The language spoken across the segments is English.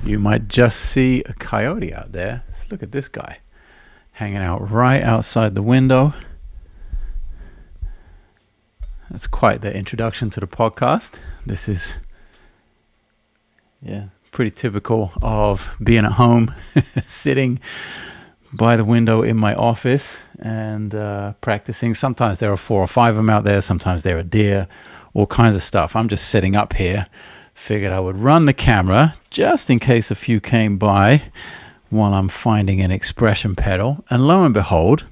You might just see a coyote out there. Let's look at this guy hanging out right outside the window. That's quite the introduction to the podcast. This is, pretty typical of being at home, sitting by the window in my office and practicing. Sometimes there are 4 or 5 of them out there. Sometimes there are deer, all kinds of stuff. I'm just sitting up here. Figured I would run the camera just in case a few came by while I'm finding an expression pedal. And lo and behold,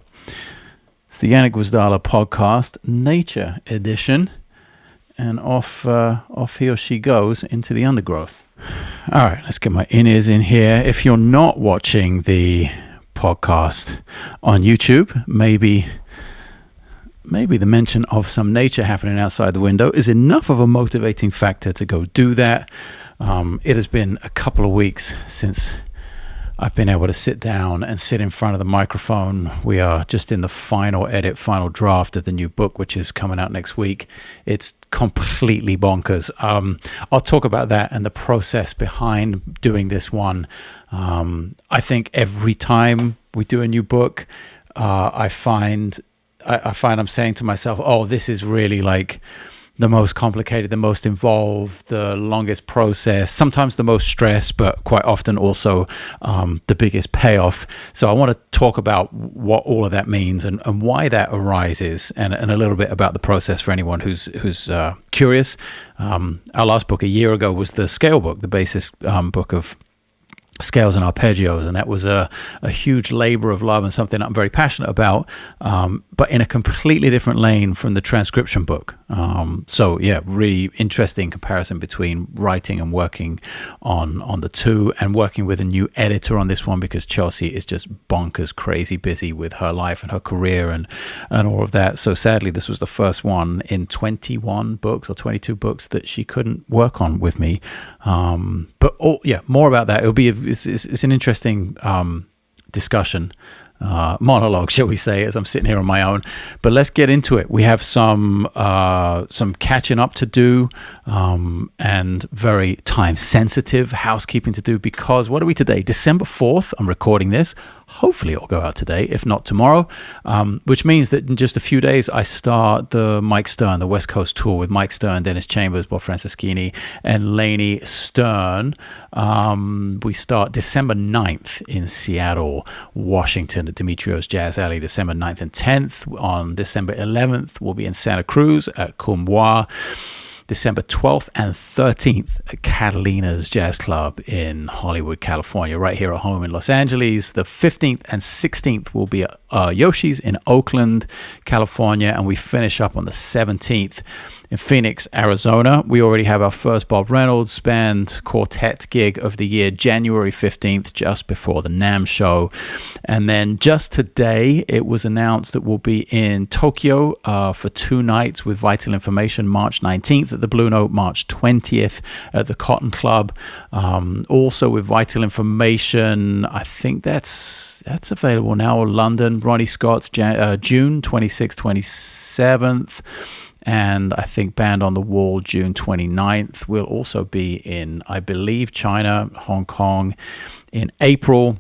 it's the Janek Gwizdala podcast, Nature Edition. And off he or she goes into the undergrowth. All right, let's get my in-ears in here. If you're not watching the podcast on YouTube, maybe the mention of some nature happening outside the window is enough of a motivating factor to go do that. It has been a couple of weeks since I've been able to sit down and sit in front of the microphone. We are just in the final draft of the new book, which is coming out next week. It's completely bonkers. I'll talk about that and the process behind doing this one. I think every time we do a new book, I find I'm saying to myself, oh, this is really like the most complicated, the most involved, the longest process, sometimes the most stress, but quite often also the biggest payoff. So I want to talk about what all of that means and why that arises, and a little bit about the process for anyone who's curious. Our last book a year ago was the scale book, the basis book of scales and arpeggios, and that was a huge labor of love and something I'm very passionate about, but in a completely different lane from the transcription book. So really interesting comparison between writing and working on the two, and working with a new editor on this one because Chelsea is just bonkers crazy busy with her life and her career and all of that. So sadly, this was the first one in 21 books or 22 books that she couldn't work on with me. But more about that. It's an interesting discussion, monologue, shall we say, as I'm sitting here on my own. But let's get into it. We have some catching up to do, and very time sensitive housekeeping to do, because what are we today? December 4th. I'm recording this. Hopefully it'll go out today, if not tomorrow, which means that in just a few days I start the Mike Stern, the West Coast tour with Mike Stern, Dennis Chambers, Bob Franceschini, and Lainey Stern. We start December 9th in Seattle, Washington at Demetrios Jazz Alley, December 9th and 10th. On December 11th, we'll be in Santa Cruz at Kumwa. December 12th and 13th at Catalina's Jazz Club in Hollywood, California, right here at home in Los Angeles. The 15th and 16th will be at Yoshi's in Oakland, California, and we finish up on the 17th in Phoenix, Arizona. We already have our first Bob Reynolds Band quartet gig of the year, January 15th, just before the NAMM show. And then just today, it was announced that we'll be in Tokyo for 2 nights with Vital Information, March 19th at the Blue Note, March 20th at the Cotton Club. Also with Vital Information, I think that's available now. London, Ronnie Scott's June 26th, 27th. And I think Band on the Wall, June 29th. We'll also be in, I believe, China, Hong Kong in April.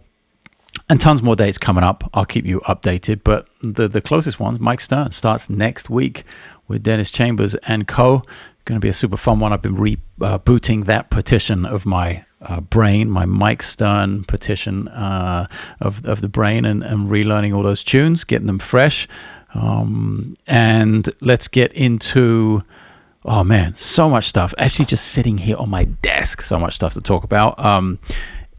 And tons more dates coming up. I'll keep you updated. But the closest ones, Mike Stern, starts next week with Dennis Chambers and co. Going to be a super fun one. I've been rebooting that partition of my brain, my Mike Stern partition of the brain, and relearning all those tunes, getting them fresh. And let's get into, oh man, so much stuff. Actually, just sitting here on my desk, so much stuff to talk about.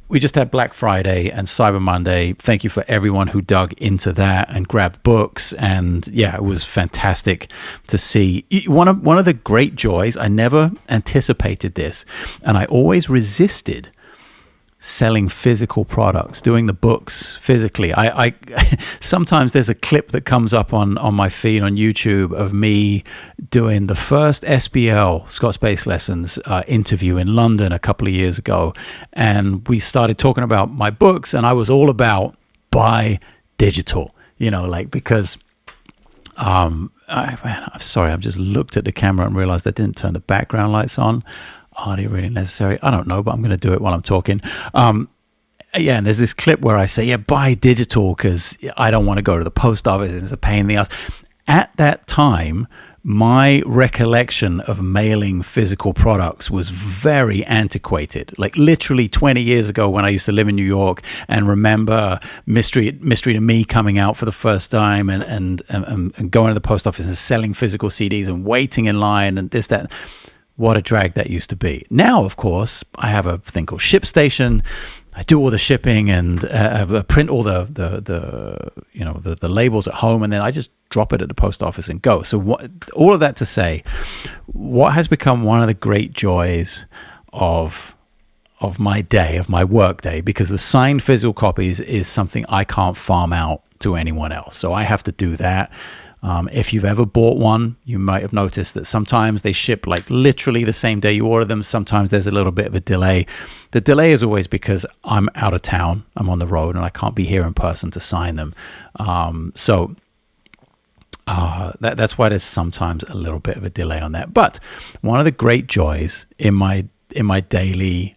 We just had Black Friday and Cyber Monday. Thank you for everyone who dug into that and grabbed books. And yeah, it was fantastic to see. One of the great joys, I never anticipated this, and I always resisted selling physical products, doing the books physically. I sometimes there's a clip that comes up on my feed on YouTube of me doing the first SBL, Scott's Bass Lessons interview in London a couple of years ago, and we started talking about my books, and I was all about buy digital, because I'm sorry, I've just looked at the camera and realized I didn't turn the background lights on. Are they really necessary? I don't know, but I'm going to do it while I'm talking. Yeah, and there's this clip where I say, yeah, buy digital because I don't want to go to the post office and it's a pain in the ass. At that time, my recollection of mailing physical products was very antiquated. Like literally 20 years ago when I used to live in New York and remember Mystery to Me coming out for the first time and going to the post office and selling physical CDs and waiting in line and this, that. What a drag that used to be. Now, of course, I have a thing called ShipStation. I do all the shipping and print all the labels at home, and then I just drop it at the post office and go. So all of that to say, what has become one of the great joys of my day, of my work day, because the signed physical copies is something I can't farm out to anyone else. So I have to do that. If you've ever bought one, you might have noticed that sometimes they ship like literally the same day you order them. Sometimes there's a little bit of a delay. The delay is always because I'm out of town, I'm on the road, and I can't be here in person to sign them. That's why there's sometimes a little bit of a delay on that. But one of the great joys in my daily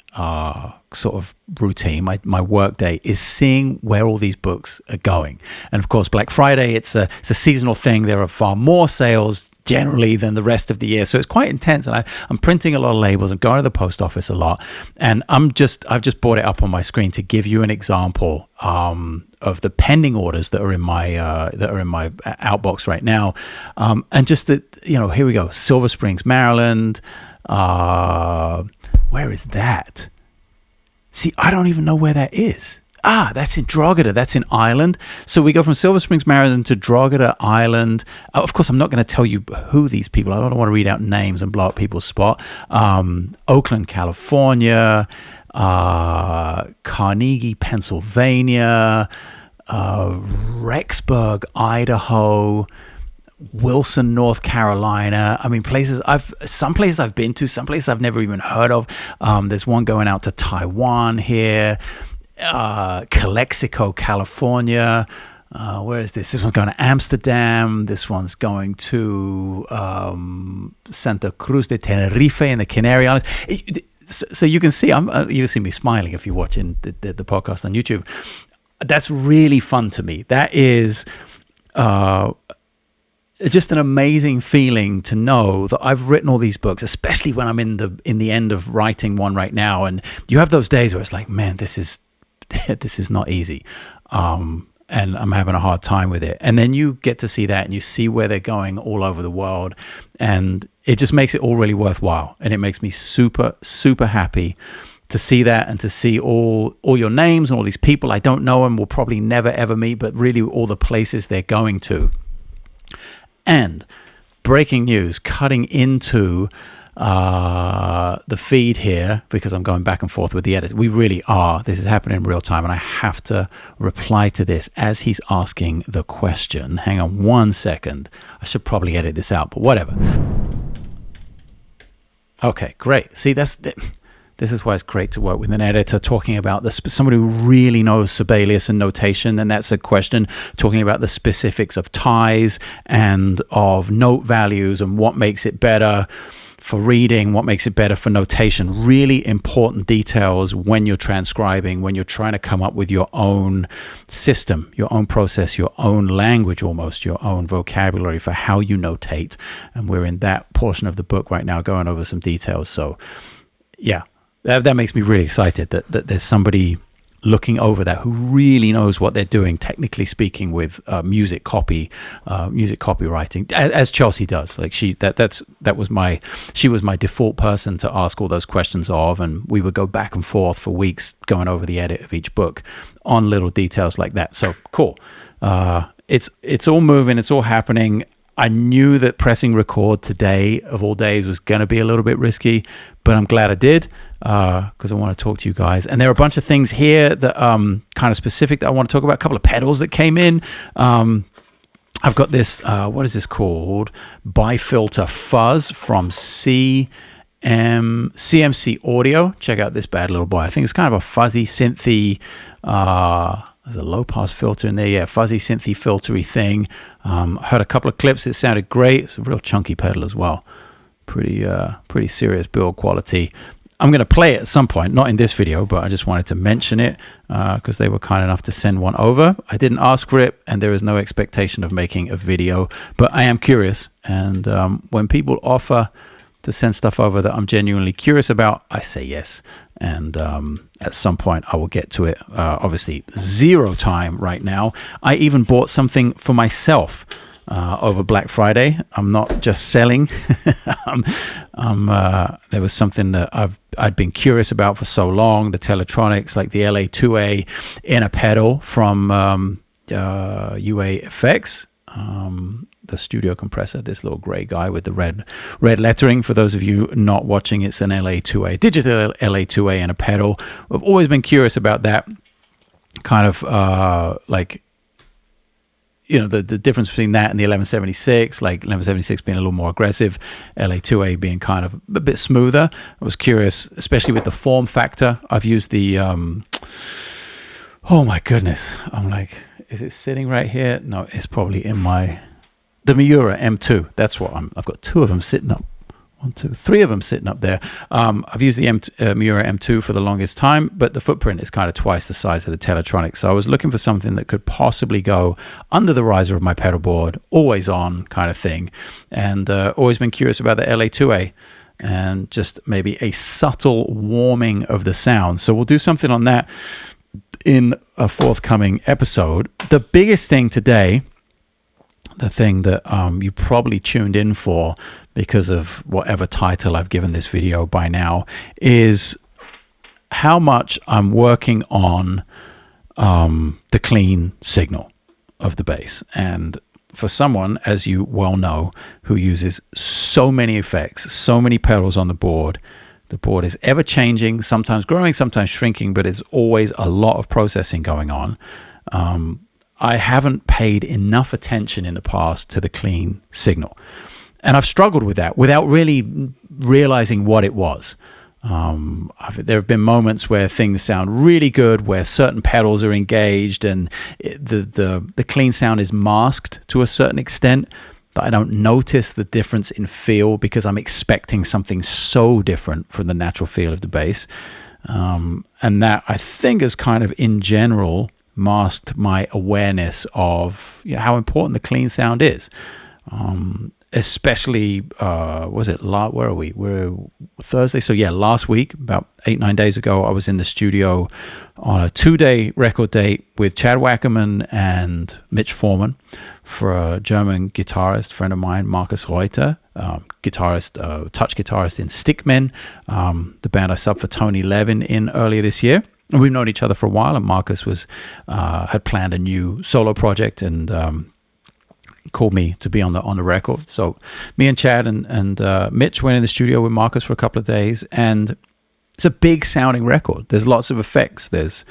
sort of routine, my work day, is seeing where all these books are going. And of course, Black Friday, it's a seasonal thing. There are far more sales generally than the rest of the year, so it's quite intense. And I'm printing a lot of labels. I'm going to the post office a lot, and I've just brought it up on my screen to give you an example of the pending orders that are in my outbox right now. And just that, here we go. Silver Springs, Maryland. Where is that? See, I don't even know where that is. That's in Drogheda. That's in Ireland. So we go from Silver Springs, Maryland to Drogheda, Ireland. Of course, I'm not going to tell you who these people are. I don't want to read out names and blow up people's spot. Oakland, California, Carnegie, Pennsylvania, Rexburg, Idaho, Wilson, North Carolina. I mean, some places I've been to, some places I've never even heard of. There's one going out to Taiwan here, Calexico, California. Where is this? This one's going to Amsterdam. This one's going to Santa Cruz de Tenerife in the Canary Islands. So you can see, you see me smiling if you're watching the podcast on YouTube. That's really fun to me. That is just an amazing feeling to know that I've written all these books, especially when I'm in the end of writing one right now. And you have those days where it's like, man, this is not easy. And I'm having a hard time with it. And then you get to see that and you see where they're going all over the world. And it just makes it all really worthwhile. And it makes me super, super happy to see that and to see all your names and all these people I don't know and will probably never, ever meet, but really all the places they're going to. And breaking news, cutting into the feed here, because I'm going back and forth with the edit. We really are. This is happening in real time, and I have to reply to this as he's asking the question. Hang on 1 second. I should probably edit this out, but whatever. Okay, great. See, this is why it's great to work with an editor talking about somebody who really knows Sibelius and notation. And that's a question talking about the specifics of ties and of note values and what makes it better for reading, what makes it better for notation. Really important details when you're transcribing, when you're trying to come up with your own system, your own process, your own language, almost your own vocabulary for how you notate. And we're in that portion of the book right now going over some details. So yeah. That makes me really excited that there's somebody looking over that who really knows what they're doing, technically speaking, with music copywriting, as Chelsea does. Like she was my default person to ask all those questions of, and we would go back and forth for weeks going over the edit of each book on little details like that. So cool. It's all moving. It's all happening. I knew that pressing record today, of all days, was going to be a little bit risky, but I'm glad I did because I want to talk to you guys. And there are a bunch of things here that kind of specific that I want to talk about. A couple of pedals that came in. I've got this, what is this called? Bifilter Fuzz from CMC Audio. Check out this bad little boy. I think it's kind of a fuzzy synthy, there's a low pass filter in there. Yeah, fuzzy synthy filtery thing. Heard a couple of clips. It sounded great. It's a real chunky pedal as well. Pretty serious build quality. I'm going to play it at some point, not in this video, but I just wanted to mention it because they were kind enough to send one over. I didn't ask for it, and there is no expectation of making a video, but I am curious. And when people offer to send stuff over that I'm genuinely curious about, I say yes. And at some point I will get to it. Obviously, zero time right now. I even bought something for myself over Black Friday. I'm not just selling. There was something that I'd been curious about for so long. The Teletronics, like the LA2A inner pedal from UA Effects. The studio compressor, this little gray guy with the red lettering. For those of you not watching, it's an LA2A, digital LA2A and a pedal. I've always been curious about that kind of like, you know, the difference between that and the 1176, like 1176 being a little more aggressive, LA2A being kind of a bit smoother. I was curious, especially with the form factor. I've used the, oh my goodness, I'm like, is it sitting right here? No, it's probably in the Miura M2. That's what I've got two of them sitting up. 1, 2, 3 of them sitting up there. I've used the Miura M2 for the longest time, but the footprint is kind of twice the size of the Teletronic. So I was looking for something that could possibly go under the riser of my pedal board, always on kind of thing. And always been curious about the LA2A and just maybe a subtle warming of the sound. So we'll do something on that in a forthcoming episode. The biggest thing today, the thing that you probably tuned in for because of whatever title I've given this video by now, is how much I'm working on the clean signal of the bass. And for someone, as you well know, who uses so many effects, so many pedals on the board is ever changing, sometimes growing, sometimes shrinking, but it's always a lot of processing going on. I haven't paid enough attention in the past to the clean signal. And I've struggled with that without really realizing what it was. There have been moments where things sound really good, where certain pedals are engaged and the clean sound is masked to a certain extent, but I don't notice the difference in feel because I'm expecting something so different from the natural feel of the bass. And that, I think, is kind of in general masked my awareness of how important the clean sound is. Especially, where are we? We're Thursday. So yeah, last week, about 8-9 days ago, I was in the studio on a 2-day record date with Chad Wackerman and Mitch Foreman for a German guitarist friend of mine, Markus Reuter, touch guitarist in Stickmen, the band I subbed for Tony Levin in earlier this year. And we've known each other for a while, and Marcus had planned a new solo project and called me to be on the record. So me and Chad and Mitch went in the studio with Marcus for a couple of days, and it's a big sounding record. There's lots of effects. There's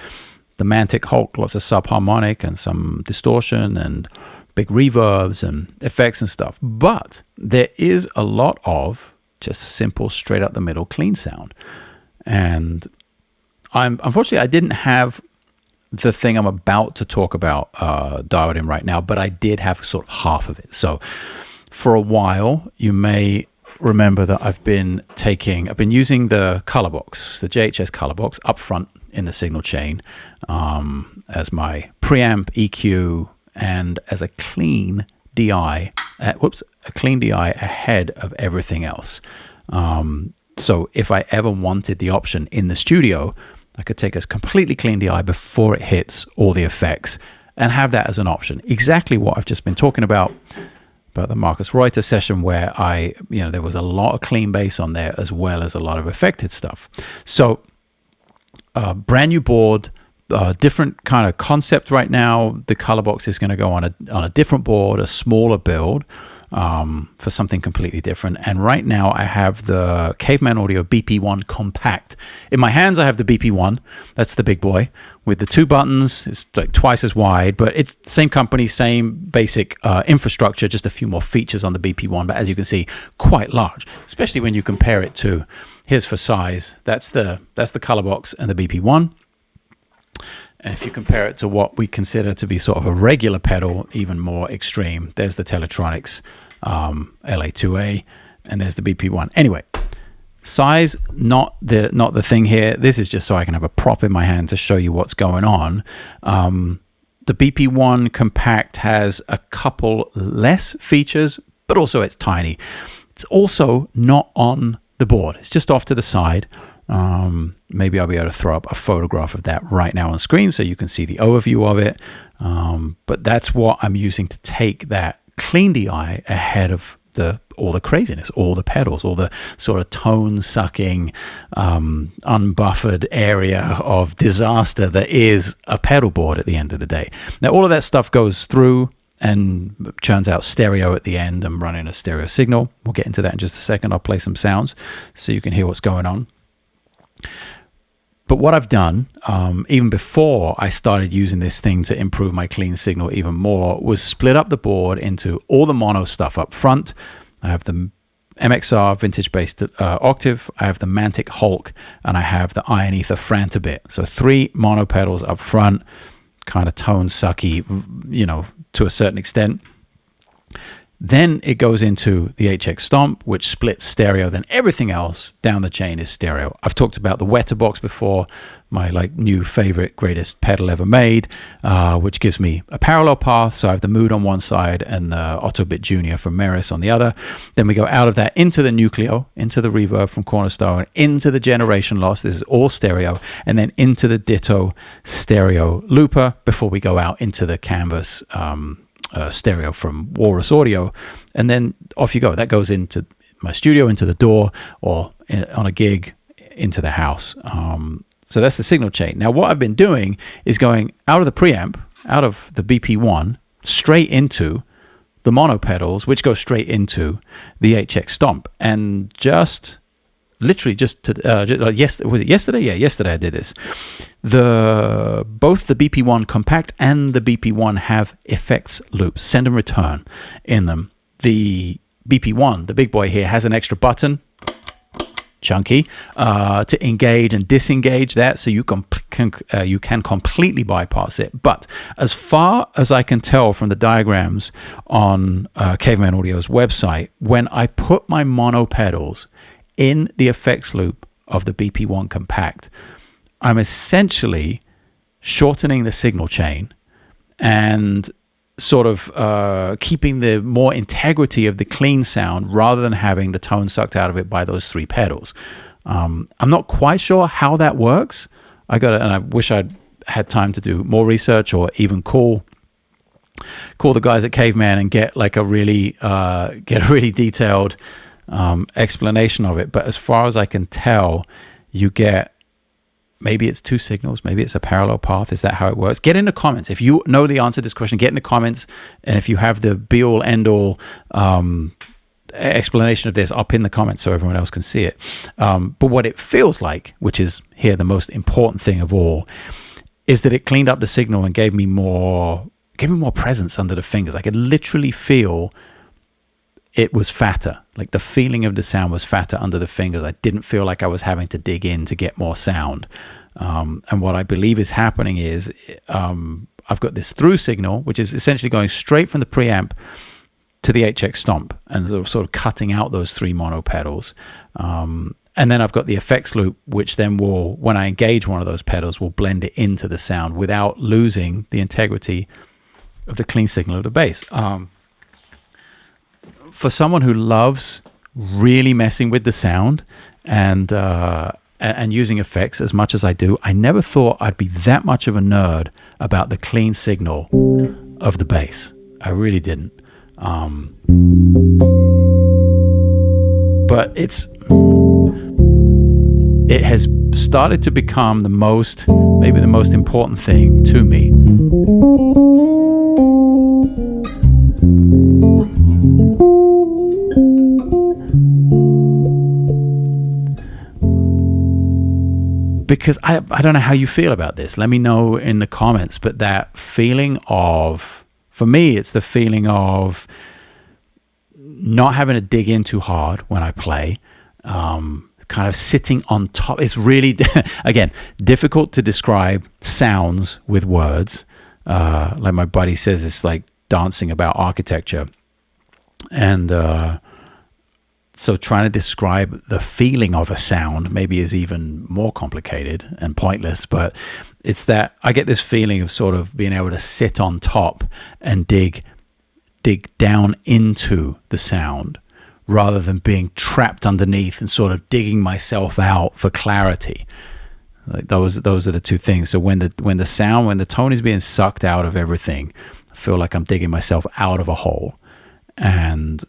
the Mantic Hulk, lots of subharmonic and some distortion and big reverbs and effects and stuff. But there is a lot of just simple, straight up the middle clean sound. And unfortunately, I didn't have the thing I'm about to talk about dialed in right now, but I did have sort of half of it. So for a while, you may remember that I've been using the color box, the JHS color box up front in the signal chain as my preamp, EQ, and as a clean DI, ahead of everything else. So if I ever wanted the option in the studio, I could take a completely clean DI before it hits all the effects and have that as an option. Exactly what I've just been talking about the Markus Reuter session, where there was a lot of clean bass on there as well as a lot of affected stuff. So brand new board, different kind of concept right now. The color box is going to go on a different board, a smaller build, for something completely different. And right now I have the Caveman Audio BP1 Compact. In my hands I have the BP1, that's the big boy, with the 2 buttons. It's like twice as wide, but it's same company, same basic infrastructure, just a few more features on the BP1, but as you can see, quite large, especially when you compare it to, here's for size, that's the color box and the BP1. And if you compare it to what we consider to be sort of a regular pedal, even more extreme, there's the Teletronics LA2A, and there's the BP1. Anyway, Size, not the thing here. This is just so I can have a prop in my hand to show you what's going on. The BP1 Compact has a couple less features, but also it's tiny. It's also not on the board. It's just off to the side. Maybe I'll be able to throw up a photograph of that right now on screen so you can see the overview of it. But that's what I'm using to take that clean DI ahead of all the craziness, all the pedals, all the sort of tone-sucking, unbuffered area of disaster that is a pedal board at the end of the day. Now, all of that stuff goes through and churns out stereo at the end. I'm running a stereo signal. We'll get into that in just a second. I'll play some sounds so you can hear what's going on. But what I've done, even before I started using this thing to improve my clean signal even more, was split up the board into all the mono stuff up front. I have the MXR vintage-based octave, I have the Mantic Hulk, and I have the Iron Ether Frantabit. So 3 mono pedals up front, kind of tone-sucky, to a certain extent. Then it goes into the HX Stomp, which splits stereo. Then everything else down the chain is stereo. I've talked about the Wetterbox before, my new favorite, greatest pedal ever made, which gives me a parallel path. So I have the Mood on one side and the Autobit Junior from Meris on the other. Then we go out of that into the Nucleo, into the Reverb from Cornerstone, into the Generation Loss. This is all stereo. And then into the Ditto stereo looper before we go out into the Canvas stereo from Walrus Audio, and then off you go. That goes into my studio, into the DAW, or on a gig into the house. So that's the signal chain. Now what I've been doing is going out of the preamp, out of the BP1, straight into the mono pedals, which go straight into the HX Stomp. And literally just yesterday? Yeah, yesterday I did this. Both the BP1 Compact and the BP1 have effects loops, send and return in them. The BP1, the big boy here, has an extra button, chunky, to engage and disengage that, so you can completely bypass it. But as far as I can tell from the diagrams on Caveman Audio's website, when I put my mono pedals in the effects loop of the BP1 Compact, I'm essentially shortening the signal chain and sort of keeping the more integrity of the clean sound rather than having the tone sucked out of it by those 3 pedals. I'm not quite sure how that works. And I wish I'd had time to do more research, or even call the guys at Caveman and get a really detailed explanation of it. But as far as I can tell, you get, maybe it's 2 signals, maybe it's a parallel path. Is that how it works? Get in the comments if you know the answer to this question. Get in the comments, and if you have the be-all end-all explanation of this, I'll pin the comments so everyone else can see it. But what it feels like, which is here the most important thing of all, is that it cleaned up the signal and gave me more presence under the fingers. I could literally feel it was fatter. The feeling of the sound was fatter under the fingers. I didn't feel like I was having to dig in to get more sound. And what I believe is happening is I've got this through signal, which is essentially going straight from the preamp to the HX Stomp and sort of cutting out those 3 mono pedals. And then I've got the effects loop, which then will, when I engage one of those pedals, will blend it into the sound without losing the integrity of the clean signal of the bass. For someone who loves really messing with the sound and using effects as much as I do, I never thought I'd be that much of a nerd about the clean signal of the bass. I really didn't. But it has started to become maybe the most important thing to me. Because I don't know how you feel about this. Let me know in the comments. But that feeling of, for me, it's the feeling of not having to dig in too hard when I play. Kind of sitting on top. It's really, again, difficult to describe sounds with words. Like my buddy says, it's like dancing about architecture. And So trying to describe the feeling of a sound maybe is even more complicated and pointless, but it's that I get this feeling of sort of being able to sit on top and dig down into the sound rather than being trapped underneath and sort of digging myself out for clarity. Like those are the two things. So when the tone is being sucked out of everything, I feel like I'm digging myself out of a hole. And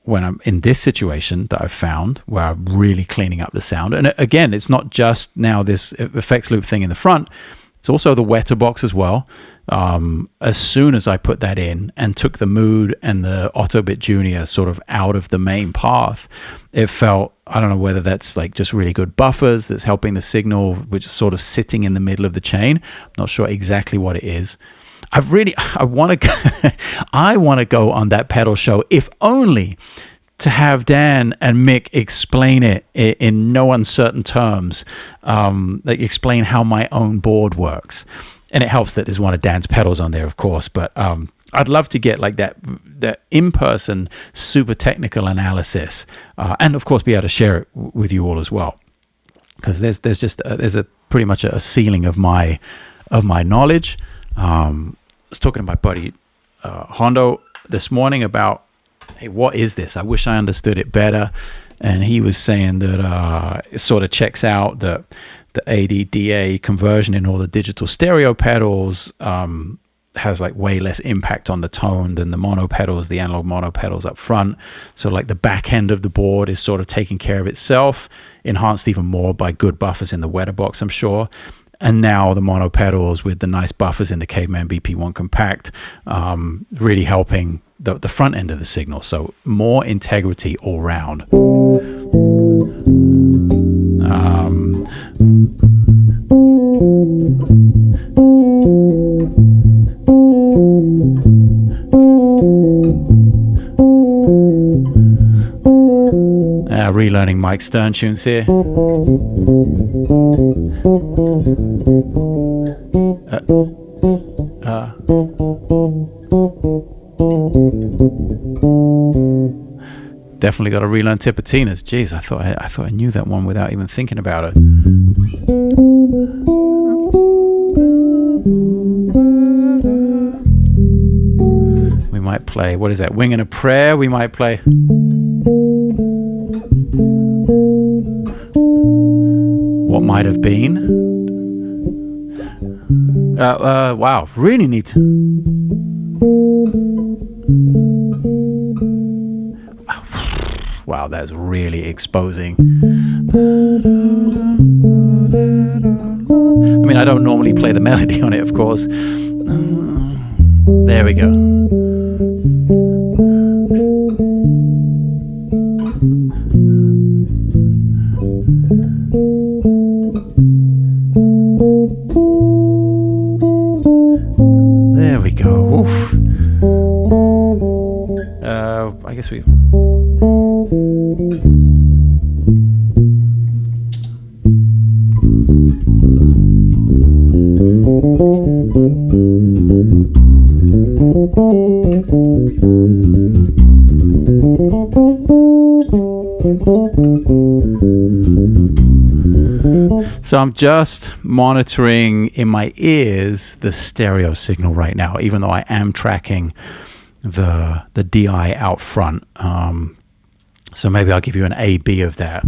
when I'm in this situation that I've found where I'm really cleaning up the sound, and again, it's not just now this effects loop thing in the front, it's also the wetter box as well. As soon as I put that in and took the Mood and the Autobit Junior sort of out of the main path, it felt, I don't know whether that's like just really good buffers that's helping the signal, which is sort of sitting in the middle of the chain. I'm not sure exactly what it is. I want to go on that pedal show, if only to have Dan and Mick explain it in no uncertain terms, like explain how my own board works. And it helps that there's one of Dan's pedals on there, of course, but I'd love to get like that in-person super technical analysis, and of course be able to share it with you all as well, because there's a pretty much a ceiling of my knowledge. I was talking to my buddy Hondo this morning about, hey, what is this? I wish I understood it better. And he was saying that it sort of checks out the ADDA conversion in all the digital stereo pedals has like way less impact on the tone than the mono pedals, the analog mono pedals up front. So like the back end of the board is sort of taking care of itself, enhanced even more by good buffers in the wetter box, I'm sure. And now the mono pedals with the nice buffers in the Caveman BP1 Compact, really helping the front end of the signal. So more integrity all round. Relearning Mike Stern tunes here. Definitely got to relearn Tipitina's. Jeez, I thought I knew that one without even thinking about it. We might play, what is that? Wing and a Prayer. We might play. What Might Have Been. Wow, really need to. Wow, that's really exposing. I mean, I don't normally play the melody on it, of course. There we go. There we go. Oof. I guess we... So I'm just monitoring in my ears the stereo signal right now, even though I am tracking the DI out front. So maybe I'll give you an A-B of that.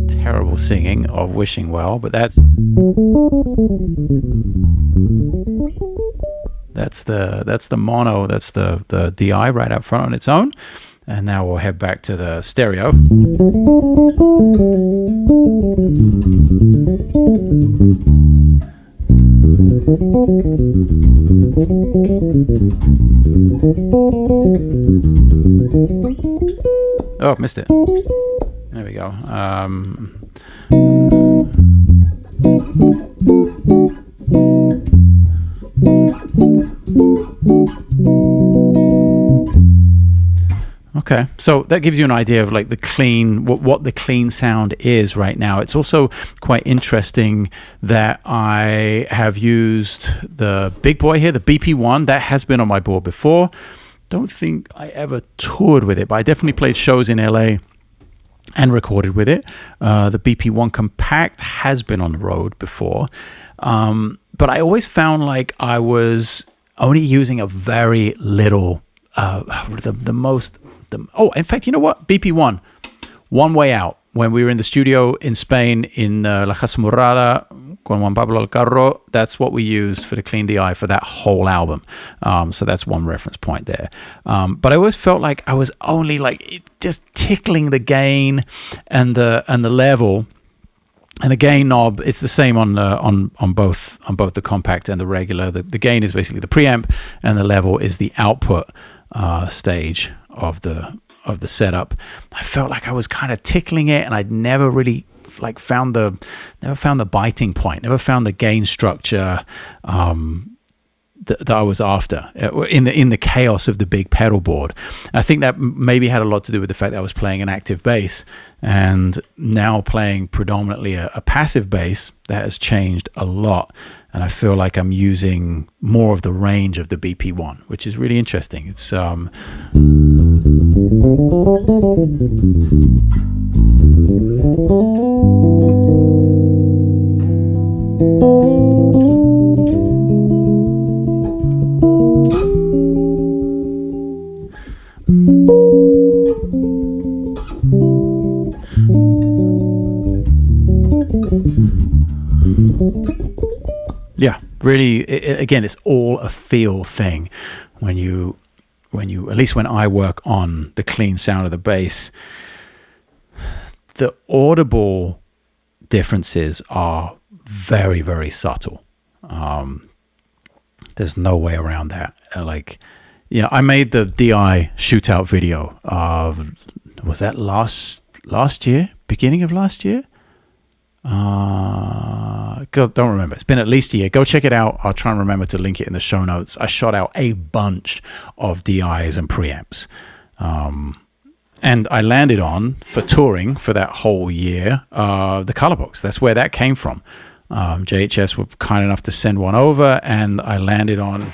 Terrible singing of Wishing Well, but that's the mono, that's the DI right up front on its own. And now we'll head back to the stereo. Oh, missed it. There we go. Okay, so that gives you an idea of like the clean, what the clean sound is right now. It's also quite interesting that I have used the big boy here, the BP1. That has been on my board before. Don't think I ever toured with it, but I definitely played shows in LA and recorded with it. The BP1 Compact has been on the road before, but I always found like I was only using a very little. In fact, you know what? BP1, One Way Out. When we were in the studio in Spain in La Casa Morada con Juan Pablo Alcarro, that's what we used for the Clean DI for that whole album. So that's one reference point there. But I always felt like I was only like just tickling the gain and the level. And the gain knob, it's the same on both the compact and the regular. The gain is basically the preamp, and the level is the output stage of the setup. I felt like I was kind of tickling it, and I'd never really like found the biting point, never found the gain structure that I was after in the chaos of the big pedal board. I think that maybe had a lot to do with the fact that I was playing an active bass, and now playing predominantly a passive bass. That has changed a lot, and I feel like I'm using more of the range of the BP1, which is really interesting. It's yeah, really, again, it's all a feel thing. When you, at least when I work on the clean sound of the bass, the audible differences are very, very subtle. There's no way around that. I made the DI shootout video. Was that last year? Beginning of last year? Don't remember. It's been at least a year. Go check it out. I'll try and remember to link it in the show notes. I shot out a bunch of DIs and preamps. And I landed on, for touring for that whole year, the color box. That's where that came from. JHS were kind enough to send one over, and I landed on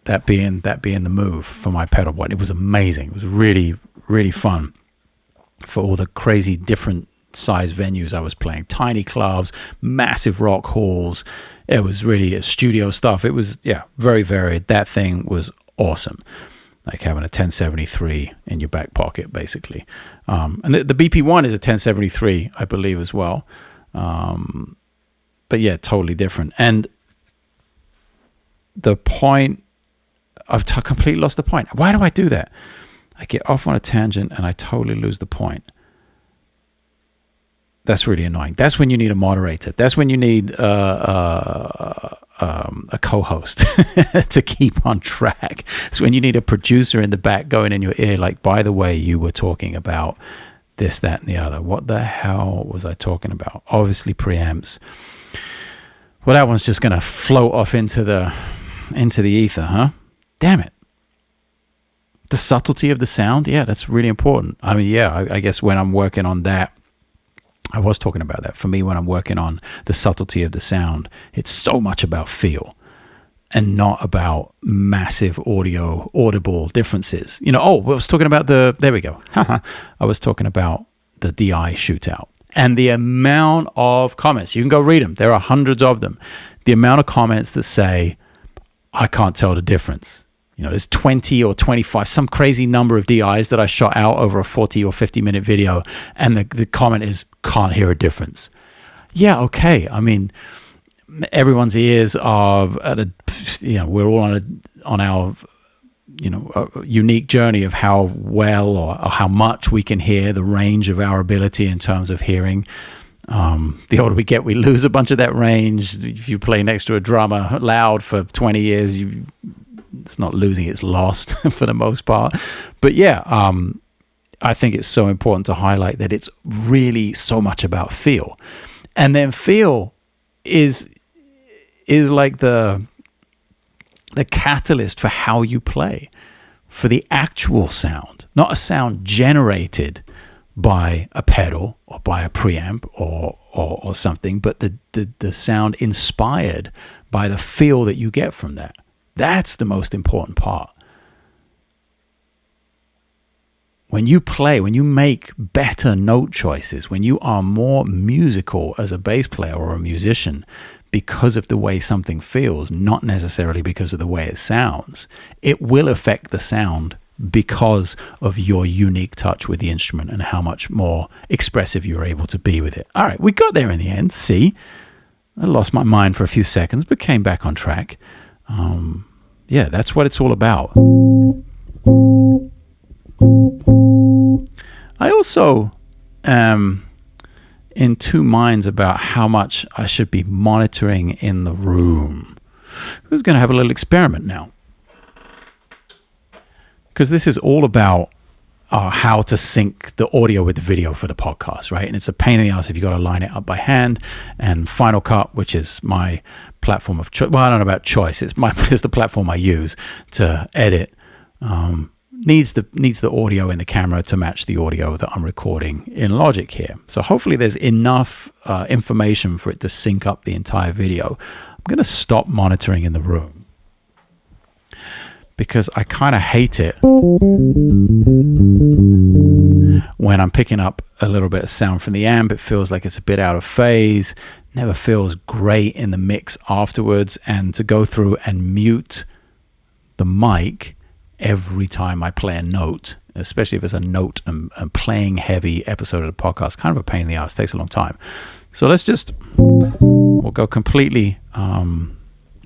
that being the move for my pedal board. It was amazing. It was really, really fun for all the crazy different size venues I was playing. Tiny clubs, massive rock halls. It was really studio stuff. It was, very varied. That thing was awesome. Like having a 1073 in your back pocket, basically. And the BP1 is a 1073, I believe, as well. But yeah, totally different. And the point, I've completely lost the point. Why do I do that? I get off on a tangent and I totally lose the point. That's really annoying. That's when you need a moderator. That's when you need a co-host to keep on track. It's when you need a producer in the back going in your ear, like, by the way, you were talking about this, that, and the other. What the hell was I talking about? Obviously preamps. Well, that one's just going to float off into the ether, huh? Damn it. The subtlety of the sound, yeah, that's really important. I mean, yeah, I guess when I'm working on that, I was talking about that. For me, when I'm working on the subtlety of the sound, it's so much about feel and not about massive audible differences. I was talking about there we go. I was talking about the DI shootout and the amount of comments. You can go read them. There are hundreds of them. The amount of comments that say, I can't tell the difference. There's 20 or 25, some crazy number of DIs that I shot out over a 40 or 50 minute video. And the comment is, can't hear a difference. Yeah, okay. I mean, everyone's ears are we're all on our unique journey of how well or how much we can hear, the range of our ability in terms of hearing. The older we get, we lose a bunch of that range. If you play next to a drummer loud for 20 years, it's not losing, it's lost for the most part. But yeah, I think it's so important to highlight that it's really so much about feel. And then feel is like the catalyst for how you play, for the actual sound. not a sound generated by a pedal or by a preamp or something, but the sound inspired by the feel that you get from that. That's the most important part. When you play, when you make better note choices, when you are more musical as a bass player or a musician because of the way something feels, not necessarily because of the way it sounds, it will affect the sound because of your unique touch with the instrument and how much more expressive you're able to be with it. All right, we got there in the end. See, I lost my mind for a few seconds, but came back on track. Yeah, that's what it's all about. I also am in two minds about how much I should be monitoring in the room. Who's going to have a little experiment now? Because this is all about how to sync the audio with the video for the podcast, right? And it's a pain in the ass if you've got to line it up by hand. And Final Cut, which is my platform of choice, well, I don't know about choice, it's the platform I use to edit, needs the audio in the camera to match the audio that I'm recording in Logic here. So hopefully there's enough information for it to sync up the entire video. I'm going to stop monitoring in the room, because I kind of hate it when I'm picking up a little bit of sound from the amp. It feels like it's a bit out of phase, never feels great in the mix afterwards. And to go through and mute the mic every time I play a note, especially if it's a note and playing heavy episode of the podcast, kind of a pain in the ass, takes a long time. So we'll go completely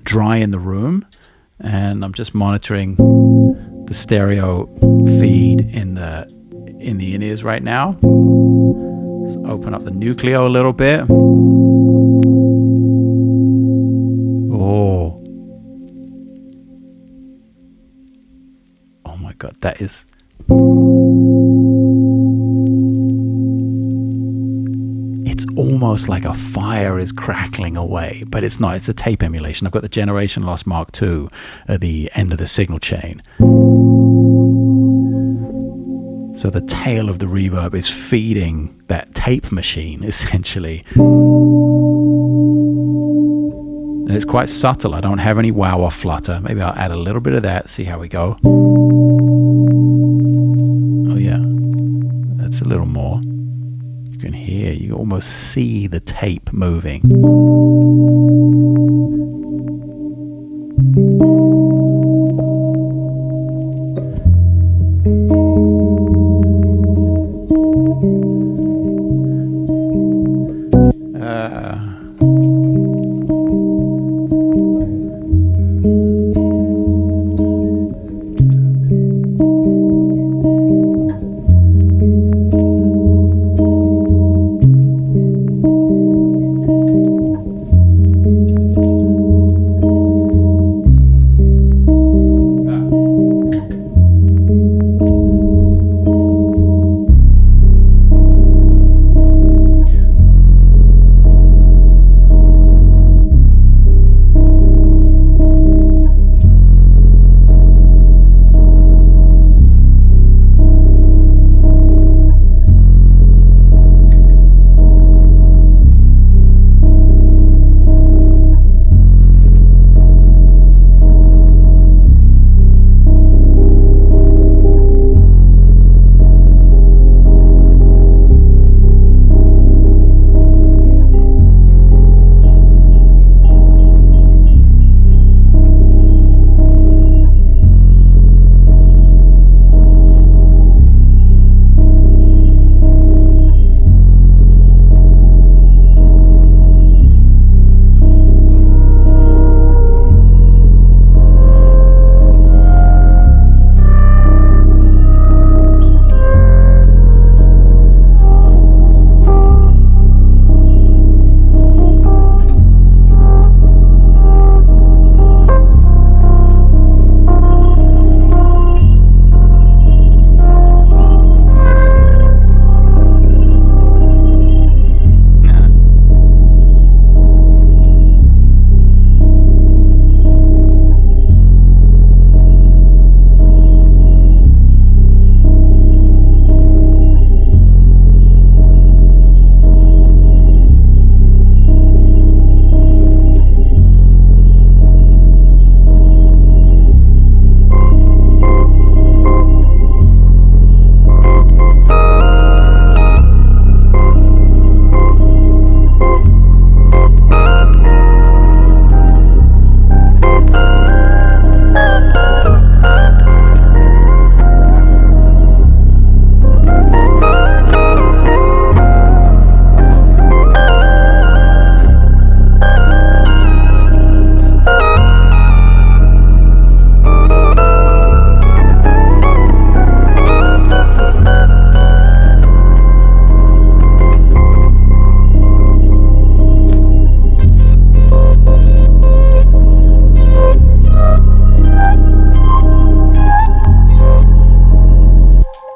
dry in the room. And I'm just monitoring the stereo feed in the in-ears right now. Let's open up the Nucleo a little bit. Oh my God, that is... It's almost like a fire is crackling away, but it's not. It's a tape emulation. I've got the Generation Loss Mark II at the end of the signal chain. So the tail of the reverb is feeding that tape machine, essentially. And it's quite subtle. I don't have any wow or flutter. Maybe I'll add a little bit of that, see how we go. Oh yeah, that's a little more. You can hear, you almost see the tape moving.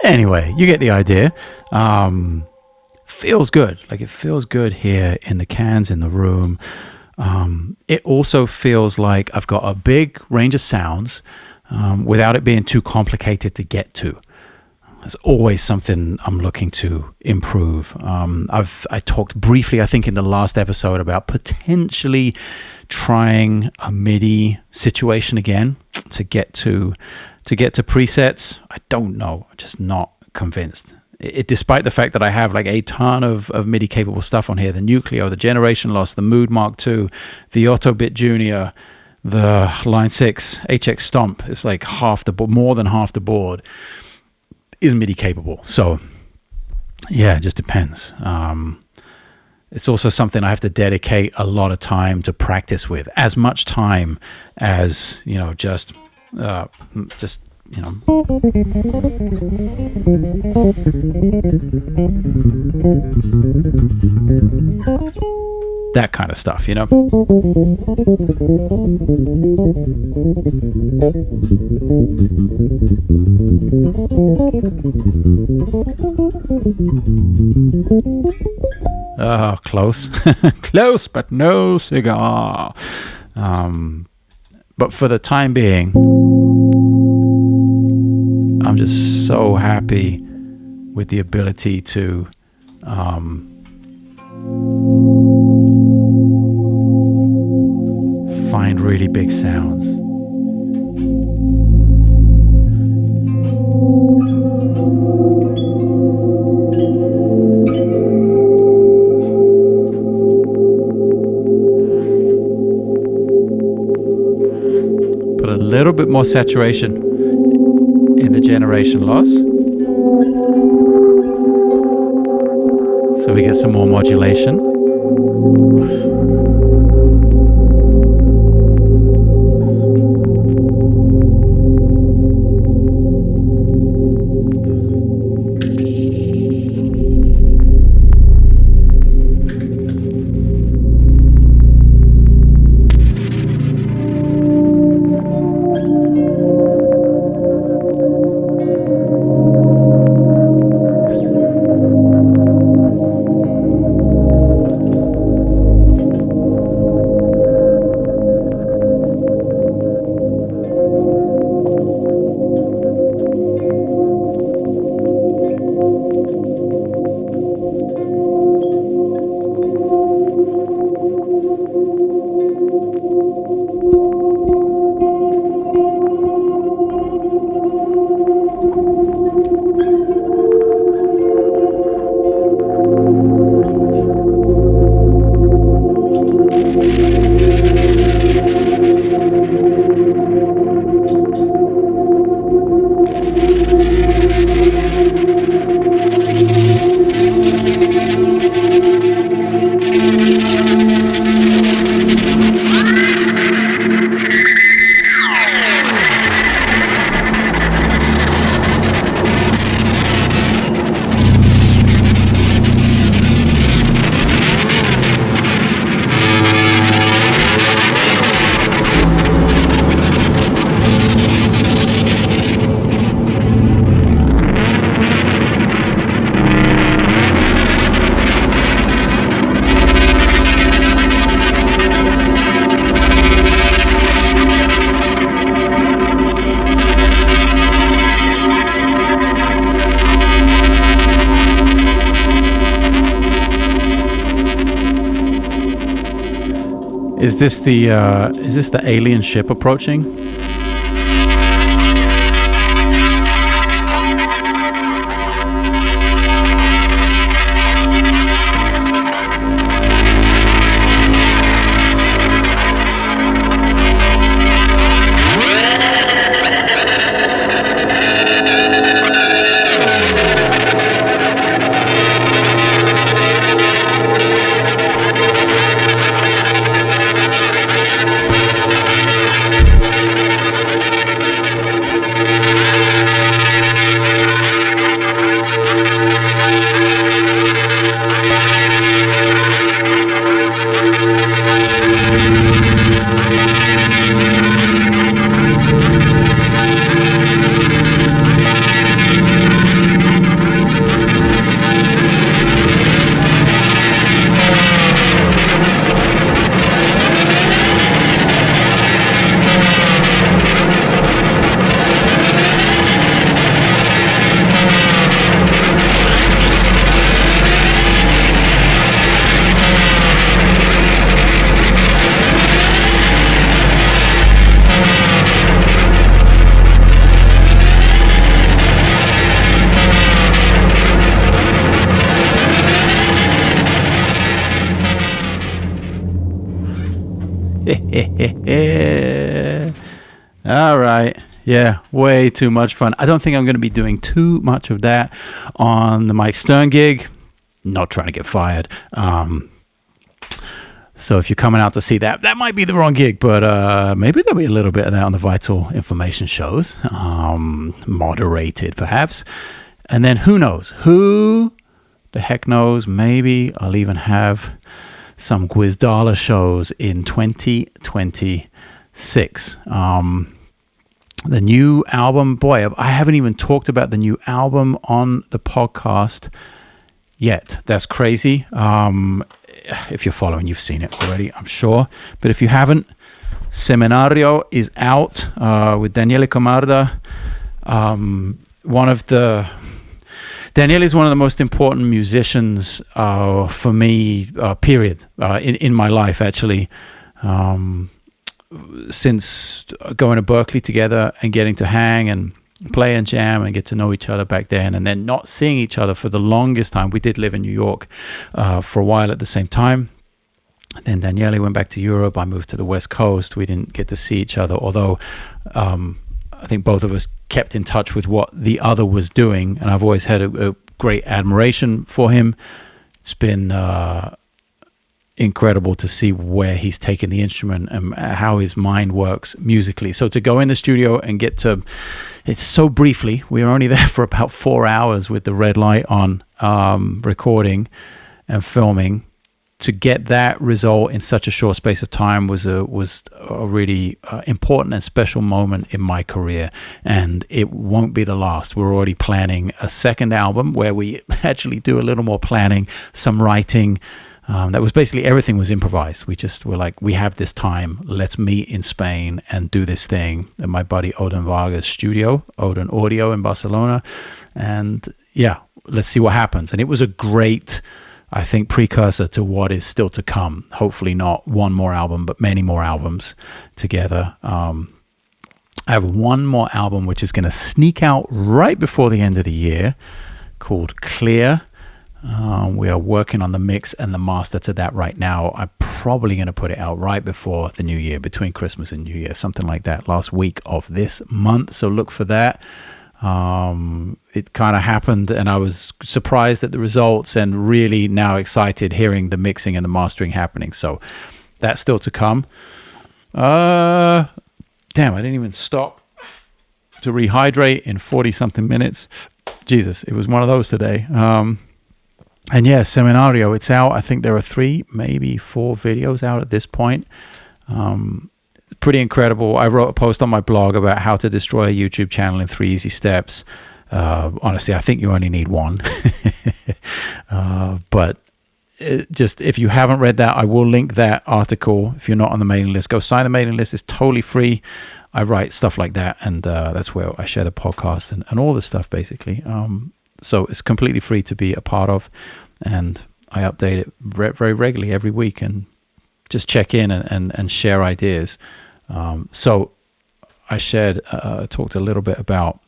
Anyway, you get the idea. Feels good. Like, it feels good here in the cans, in the room. It also feels like I've got a big range of sounds without it being too complicated to get to. There's always something I'm looking to improve. I talked briefly, I think, in the last episode about potentially trying a MIDI situation again to get to presets. I don't know. I'm just not convinced. Despite the fact that I have like a ton of MIDI capable stuff on here, the Nucleo, the Generation Loss, the Mood Mark II, the Autobit Junior, the Line 6 HX Stomp. It's like half the board, more than half the board is MIDI capable. So yeah, it just depends. It's also something I have to dedicate a lot of time to practice with, as much time as, just that kind of stuff, Oh, close. Close, but no cigar. But for the time being, I'm just so happy with the ability to find really big sounds. Put a little bit more saturation in the Generation Loss, so we get some more modulation. Is this the alien ship approaching? All right. Yeah, way too much fun. I don't think I'm going to be doing too much of that on the Mike Stern gig. Not trying to get fired. So if you're coming out to see that, that might be the wrong gig, but maybe there'll be a little bit of that on the Vital Information shows. Moderated, perhaps. And then who knows? Who the heck knows? Maybe I'll even have some Gwizdala shows in 2026. The new album, boy, I haven't even talked about the new album on the podcast yet. That's crazy. If you're following, you've seen it already, I'm sure. But if you haven't, Seminario is out with Daniele Camarda. Daniele is one of the most important musicians for me, period, in my life, actually. Since going to Berkeley together and getting to hang and play and jam and get to know each other back then, and then not seeing each other for the longest time. We did live in New York for a while at the same time. Then Daniele went back to Europe. I moved to the West Coast. We didn't get to see each other, although I think both of us kept in touch with what the other was doing, and I've always had a great admiration for him. It's been incredible to see where he's taken the instrument and how his mind works musically. So to go in the studio and get to, it's so briefly, we were only there for about 4 hours with the red light on, recording and filming. To get that result in such a short space of time was a really important and special moment in my career, and it won't be the last. We're already planning a second album where we actually do a little more planning, some writing. That was basically everything was improvised. We just were like, we have this time, let's meet in Spain and do this thing at my buddy Odin Varga's studio, Odin Audio in Barcelona. And yeah, let's see what happens. And it was a great, I think, precursor to what is still to come. Hopefully not one more album, but many more albums together. I have one more album which is going to sneak out right before the end of the year called Clear. We are working on the mix and the master to that right now. I'm probably going to put it out right before the new year, between Christmas and New Year, something like that, last week of this month. So look for that. It kind of happened, and I was surprised at the results and really now excited hearing the mixing and the mastering happening. So that's still to come. Damn, I didn't even stop to rehydrate in 40-something minutes. Jesus, it was one of those today. And yeah, Seminario, it's out. I think there are 3, maybe 4 videos out at this point. Pretty incredible. I wrote a post on my blog about how to destroy a YouTube channel in 3 easy steps. Honestly, I think you only need one. But just if you haven't read that, I will link that article. If you're not on the mailing list, go sign the mailing list. It's totally free. I write stuff like that, and that's where I share the podcast and all this stuff, basically. So it's completely free to be a part of, and I update it very regularly every week and just check in and share ideas. So I talked a little bit about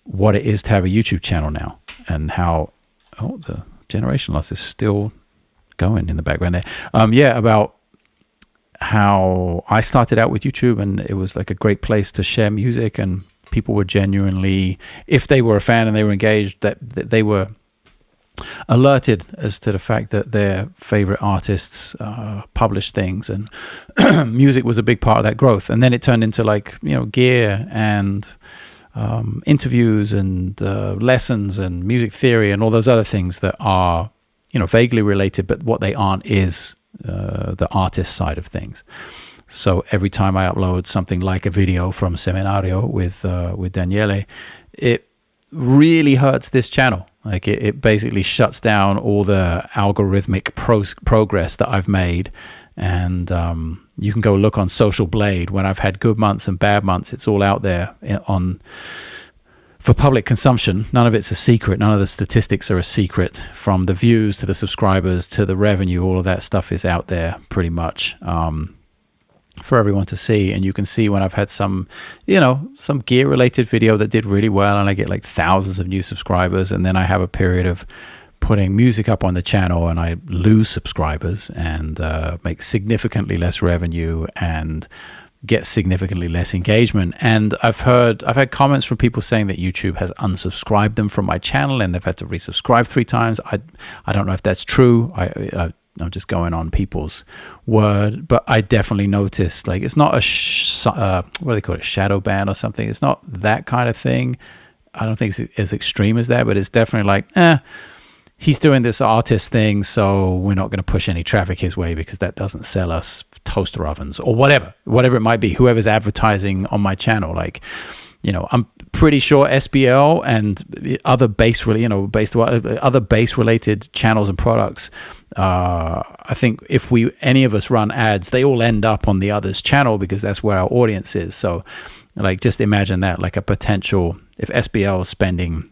what it is to have a YouTube channel now, and how, the generation loss is still going in the background there. About how I started out with YouTube, and it was like a great place to share music, and people were genuinely, if they were a fan and they were engaged, that they were alerted as to the fact that their favorite artists published things, and music was a big part of that growth. And then it turned into gear and interviews and lessons and music theory and all those other things that are vaguely related, but what they aren't is the artist side of things. So every time I upload something like a video from Seminario with Daniele, it really hurts this channel. Like it basically shuts down all the algorithmic progress that I've made. And you can go look on Social Blade when I've had good months and bad months. It's all out there for public consumption. None of it's a secret. None of the statistics are a secret, from the views to the subscribers to the revenue. All of that stuff is out there pretty much. For everyone to see. And you can see when I've had some gear related video that did really well, and I get like thousands of new subscribers, and then I have a period of putting music up on the channel and I lose subscribers and make significantly less revenue and get significantly less engagement. And I've had comments from people saying that YouTube has unsubscribed them from my channel and they've had to resubscribe 3 times. I don't know if that's true. I'm just going on people's word, but I definitely noticed, like, it's not what do they call it, shadow ban or something. It's not that kind of thing. I don't think it's as extreme as that, but it's definitely like, he's doing this artist thing, so we're not going to push any traffic his way because that doesn't sell us toaster ovens or whatever it might be. Whoever's advertising on my channel, like, I'm pretty sure SBL and other other bass related channels and products. I think if any of us run ads, they all end up on the other's channel because that's where our audience is. So, like, just imagine that, like a potential, if SBL is spending,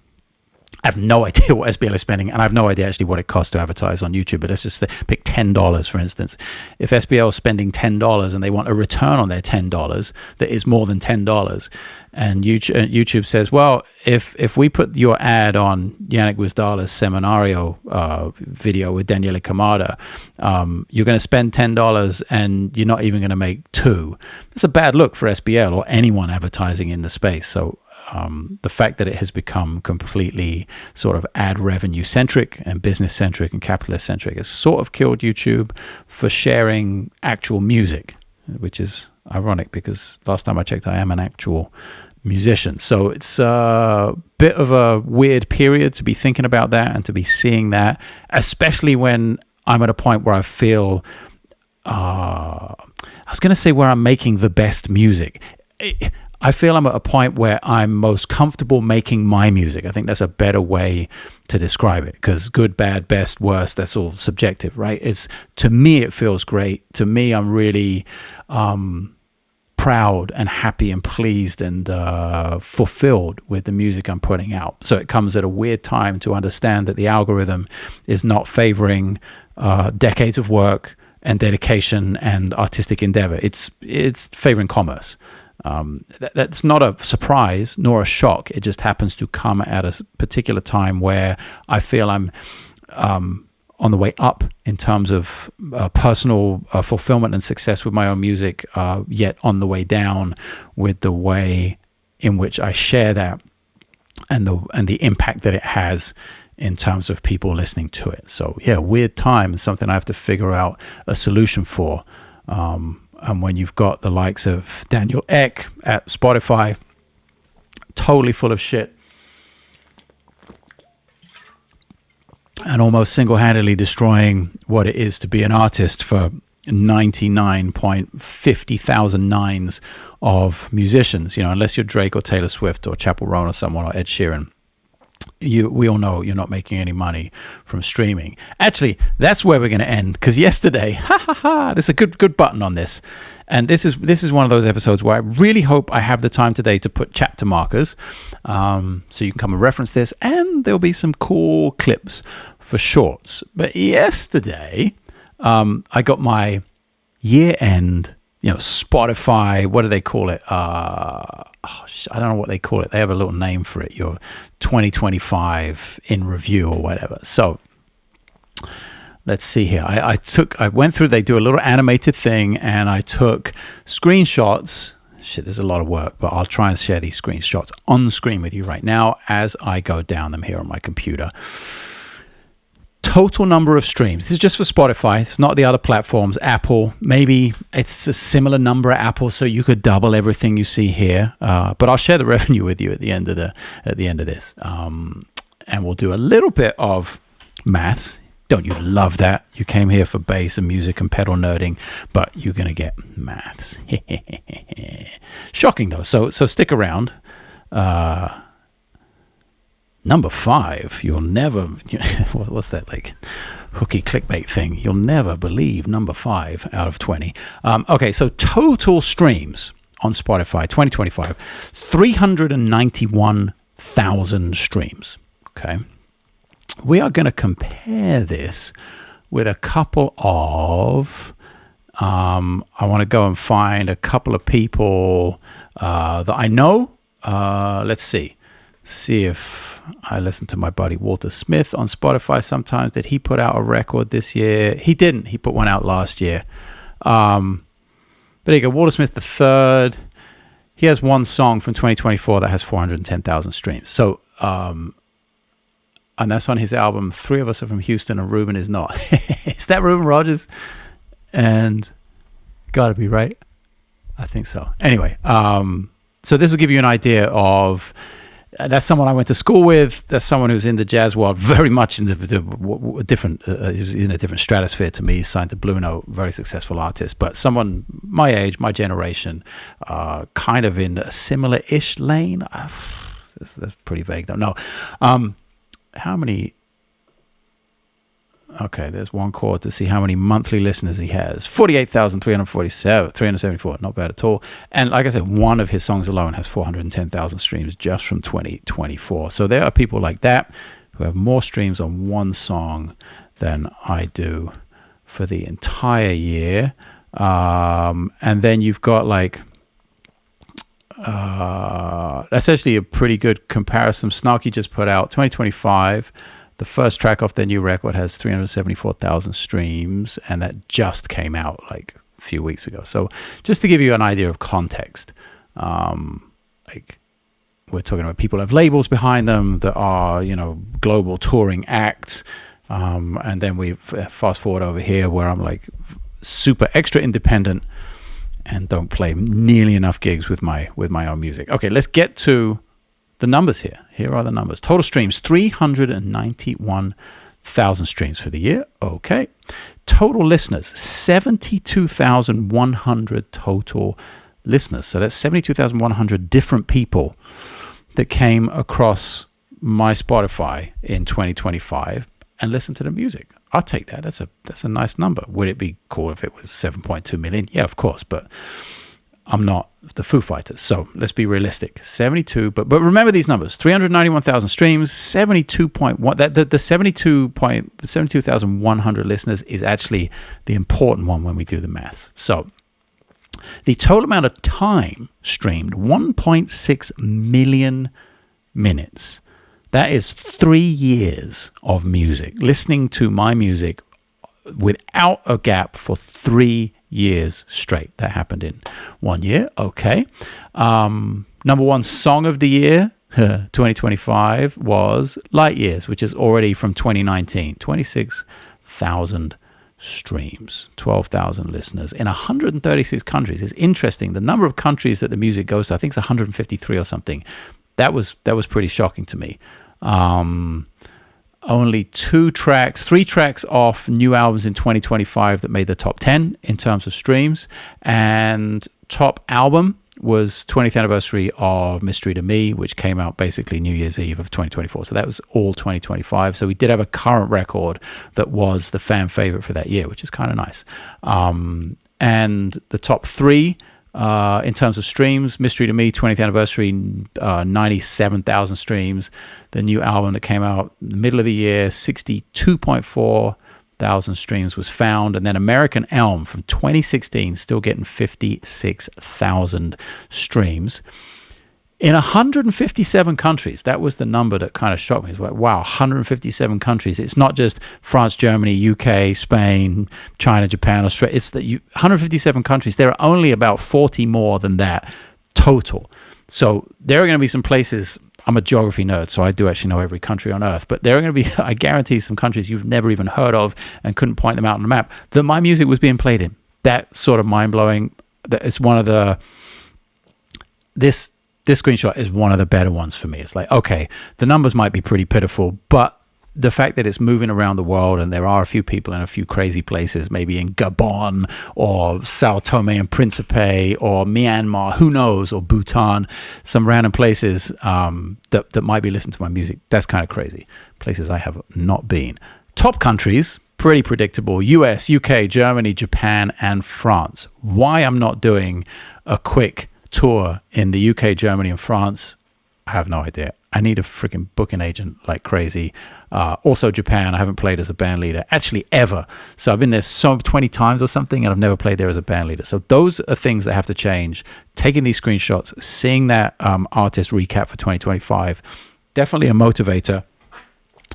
I have no idea what SBL is spending, and I have no idea actually what it costs to advertise on YouTube, but let's just pick $10, for instance. If SBL is spending $10 and they want a return on their $10 that is more than $10, and YouTube says, well, if we put your ad on Janek Gwizdala's Seminario video with Daniele Camarda, you're going to spend $10 and you're not even going to make $2. That's a bad look for SBL or anyone advertising in the space. So the fact that it has become completely sort of ad revenue centric and business centric and capitalist centric has sort of killed YouTube for sharing actual music, which is ironic because last time I checked, I am an actual musician. So it's a bit of a weird period to be thinking about that and to be seeing that, especially when I'm at a point where I feel, I was going to say where I'm making the best music. I feel I'm at a point where I'm most comfortable making my music. I think that's a better way to describe it, because good, bad, best, worst, that's all subjective, right? To me, it feels great. To me, I'm really proud and happy and pleased and fulfilled with the music I'm putting out. So it comes at a weird time to understand that the algorithm is not favoring decades of work and dedication and artistic endeavor. It's favoring commerce. That's not a surprise nor a shock. It just happens to come at a particular time where I feel I'm on the way up in terms of personal fulfillment and success with my own music, yet on the way down with the way in which I share that and the impact that it has in terms of people listening to it. So yeah, weird time, and something I have to figure out a solution for. And when you've got the likes of Daniel Ek at Spotify, totally full of shit, and almost single-handedly destroying what it is to be an artist for 99.50,000 of musicians, unless you're Drake or Taylor Swift or Chappell Roan or someone, or Ed Sheeran. We all know you're not making any money from streaming. Actually, that's where we're going to end, because yesterday, there's a good button on this, and this is one of those episodes where I really hope I have the time today to put chapter markers, so you can come and reference this, and there'll be some cool clips for shorts. But yesterday, I got my year-end, Spotify, what do they call it? I don't know what they call it. They have a little name for it. Your 2025 in review or whatever. So let's see here. I went through, they do a little animated thing, and I took screenshots. Shit, there's a lot of work, but I'll try and share these screenshots on the screen with you right now as I go down them here on my computer. Total number of streams. This is just for Spotify. It's not the other platforms. Apple, maybe it's a similar number at Apple, so you could double everything you see here. But I'll share the revenue with you at the end of this, and we'll do a little bit of maths. Don't you love that? You came here for bass and music and pedal nerding, but you're gonna get maths. Shocking though. So stick around. Number 5, you'll never, what's that, like hooky clickbait thing? You'll never believe number 5 out of 20. Okay, so total streams on Spotify, 2025, 391,000 streams. Okay. We are going to compare this with a couple of, I want to go and find a couple of people that I know. Let's see if I listen to my buddy Walter Smith on Spotify sometimes. Did he put out a record this year? He didn't. He put one out last year. But there you go. Walter Smith the third. He has one song from 2024 that has 410,000 streams. So, and that's on his album. Three of Us Are From Houston and Ruben Is Not. Is that Ruben Rogers? And gotta be right. I think so. Anyway, so this will give you an idea of, that's someone I went to school with. That's someone who's in the jazz world, very much in the different, in a different stratosphere to me. Signed to Blue Note, very successful artist, but someone my age, my generation, kind of in a similar-ish lane. That's pretty vague, though. No, how many? Okay, there's one chord to see how many monthly listeners he has. 374, not bad at all. And like I said, one of his songs alone has 410,000 streams just from 2024. So there are people like that who have more streams on one song than I do for the entire year. And then you've got like, that's actually a pretty good comparison. Snarky just put out 2025. The first track off their new record has 374,000 streams, and that just came out like a few weeks ago. So just to give you an idea of context, like we're talking about people who have labels behind them that are, you know, global touring acts. And then we fast forward over here where I'm like super extra independent and don't play nearly enough gigs with my own music. Okay, let's get to the numbers here. Here are the numbers. Total streams, 391,000 streams for the year. Okay. Total listeners, 72,100 total listeners. So that's 72,100 different people that came across my Spotify in 2025 and listened to the music. I'll take that. That's a nice number. Would it be cool if it was 7.2 million? Yeah, of course. But I'm not the Foo Fighters, so let's be realistic. 72, but remember these numbers: 391,000 streams, 72.1. The 72,100 listeners is actually the important one when we do the maths. So the total amount of time streamed, 1.6 million minutes. That is 3 years of music, listening to my music without a gap for 3 years straight. That happened in 1 year. Okay. Number one song of the year, 2025, was Light Years, which is already from 2019. 26,000 streams, 12,000 listeners in 136 countries. It's interesting. The number of countries that the music goes to, I think it's 153 or something. That was pretty shocking to me. Only 3 tracks off new albums in 2025 that made the top 10 in terms of streams. And top album was 20th anniversary of Mystery to Me, which came out basically New Year's Eve of 2024. So that was all 2025. So we did have a current record that was the fan favorite for that year, which is kind of nice. And the top 3 in terms of streams, Mystery to Me, 20th anniversary, 97,000 streams. The new album that came out in the middle of the year, 62.4 thousand streams was found. And then American Elm from 2016, still getting 56,000 streams. In 157 countries, that was the number that kind of shocked me. It's like, wow, 157 countries. It's not just France, Germany, UK, Spain, China, Japan, Australia. It's 157 countries. There are only about 40 more than that total. So there are going to be some places. I'm a geography nerd, so I do actually know every country on Earth. But there are going to be, I guarantee, some countries you've never even heard of and couldn't point them out on the map that my music was being played in. That sort of mind-blowing. That it's one of the... This screenshot is one of the better ones for me. It's like, okay, the numbers might be pretty pitiful, but the fact that it's moving around the world and there are a few people in a few crazy places, maybe in Gabon or Sao Tome and Principe or Myanmar, who knows, or Bhutan, some random places that might be listening to my music. That's kind of crazy. Places I have not been. Top countries, pretty predictable: US, UK, Germany, Japan, and France. Why I'm not doing a quick tour in the UK, Germany, and France, I have no idea. I need a freaking booking agent like crazy. Also Japan, I haven't played as a band leader actually ever. So I've been there 20 times or something, and I've never played there as a band leader. So those are things that have to change. Taking these screenshots, seeing that artist recap for 2025, definitely a motivator,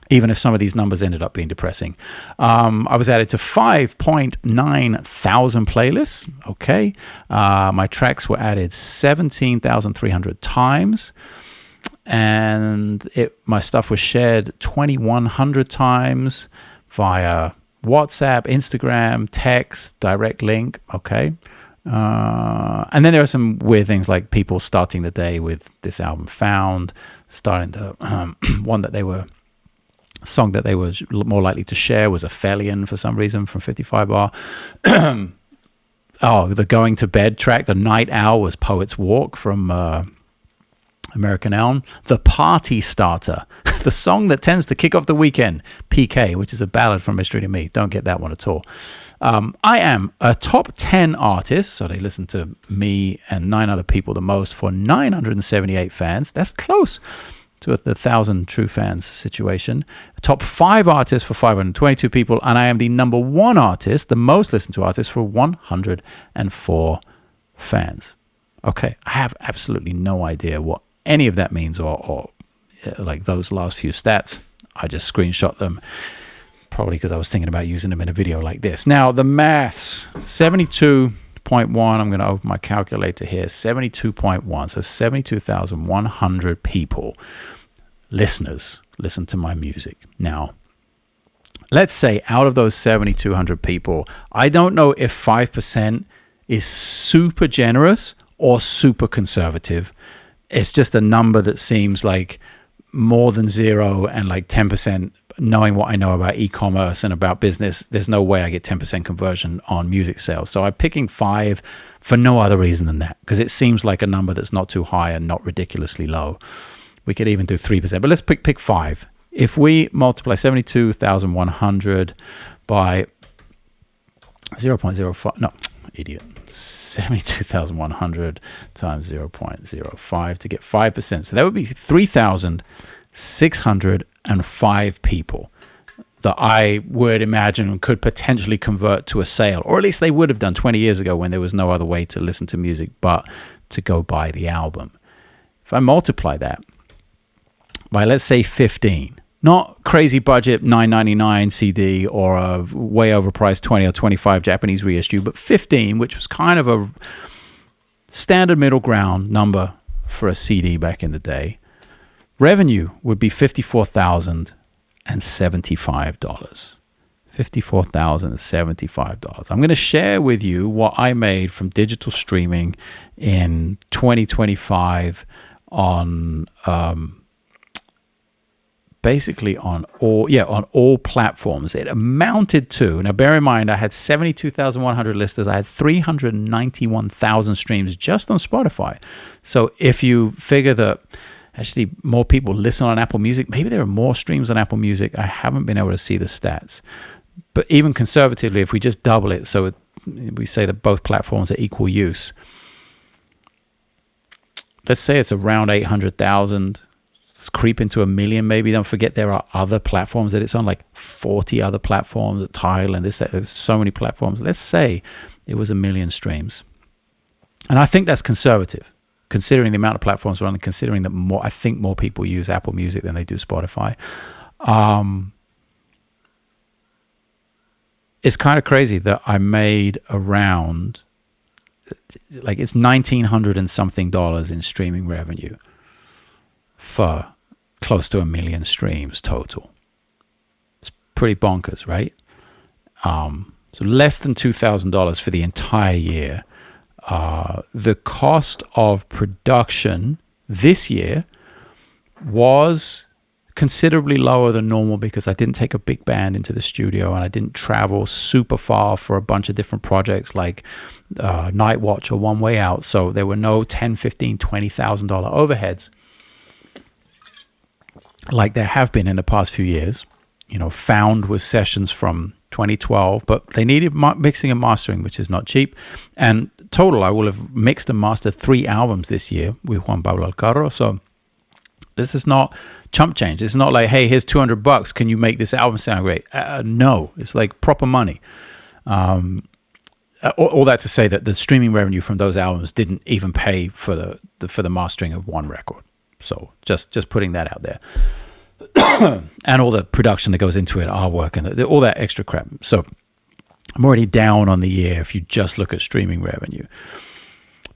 even if some of these numbers ended up being depressing. I was added to 5.9 thousand playlists. Okay. My tracks were added 17,300 times. And my stuff was shared 2,100 times via WhatsApp, Instagram, text, direct link. Okay. And then there are some weird things like people starting the day with this album found, starting the song that they were more likely to share was a Fellion for some reason from 55 Bar. The Going to Bed track, the Night Owl, was Poet's Walk from American Elm. The Party Starter, the song that tends to kick off the weekend, PK, which is a ballad from Mystery to Me. Don't get that one at all. I am a top 10 artist, so they listen to me and 9 other people the most, for 978 fans. That's close to the 1,000 true fans situation. Top 5 artists for 522 people, and I am the number 1 artist, the most listened to artist, for 104 fans. Okay, I have absolutely no idea what any of that means or like those last few stats. I just screenshot them, probably because I was thinking about using them in a video like this. Now, the maths, 72.1, I'm going to open my calculator here, 72.1, so 72,100 people, listeners, listen to my music. Now, let's say out of those 7,200 people, I don't know if 5% is super generous or super conservative. It's just a number that seems like more than 0 and like 10%. Knowing what I know about e-commerce and about business, there's no way I get 10% conversion on music sales. So I'm picking 5 for no other reason than that, because it seems like a number that's not too high and not ridiculously low. We could even do 3%, but let's pick 5. If we multiply 72,100 by 0.05, no, idiot, 72,100 times 0.05 to get 5%. So that would be 3,605 people that I would imagine could potentially convert to a sale, or at least they would have done 20 years ago when there was no other way to listen to music but to go buy the album. If I multiply that by, let's say, 15, not crazy budget $9.99 CD or a way overpriced 20 or 25 Japanese reissue, but 15, which was kind of a standard middle ground number for a CD back in the day. Revenue would be $54,075. $54,075. I'm going to share with you what I made from digital streaming in 2025 on basically on all platforms. It amounted to, now bear in mind, I had 72,100 listeners. I had 391,000 streams just on Spotify. So if you figure that actually more people listen on Apple Music, maybe there are more streams on Apple Music. I haven't been able to see the stats. But even conservatively, if we just double it, so we say that both platforms are equal use, let's say it's around 800,000. Let's creep into 1 million maybe. Don't forget there are other platforms that it's on, like 40 other platforms, Tidal and this, that. There's so many platforms. Let's say it was 1 million streams. And I think that's conservative, considering the amount of platforms we're on and considering that I think more people use Apple Music than they do Spotify. It's kind of crazy that I made around, like, it's $1,900 and something in streaming revenue for close to 1 million streams total. It's pretty bonkers, right? So less than $2,000 for the entire year. The cost of production this year was considerably lower than normal because I didn't take a big band into the studio and I didn't travel super far for a bunch of different projects like Night Watch or One Way Out. So there were no $10,000, $15,000, $20,000 overheads like there have been in the past few years. You know, Found was sessions from 2012, but they needed mixing and mastering, which is not cheap. And total, I will have mixed and mastered 3 albums this year with Juan Pablo Alcarro. So this is not chump change. It's not like, hey, here's $200. Can you make this album sound great? No, it's like proper money. All that to say that the streaming revenue from those albums didn't even pay for the mastering of one record. So just putting that out there. And all the production that goes into it, artwork, and all that extra crap. So I'm already down on the year if you just look at streaming revenue.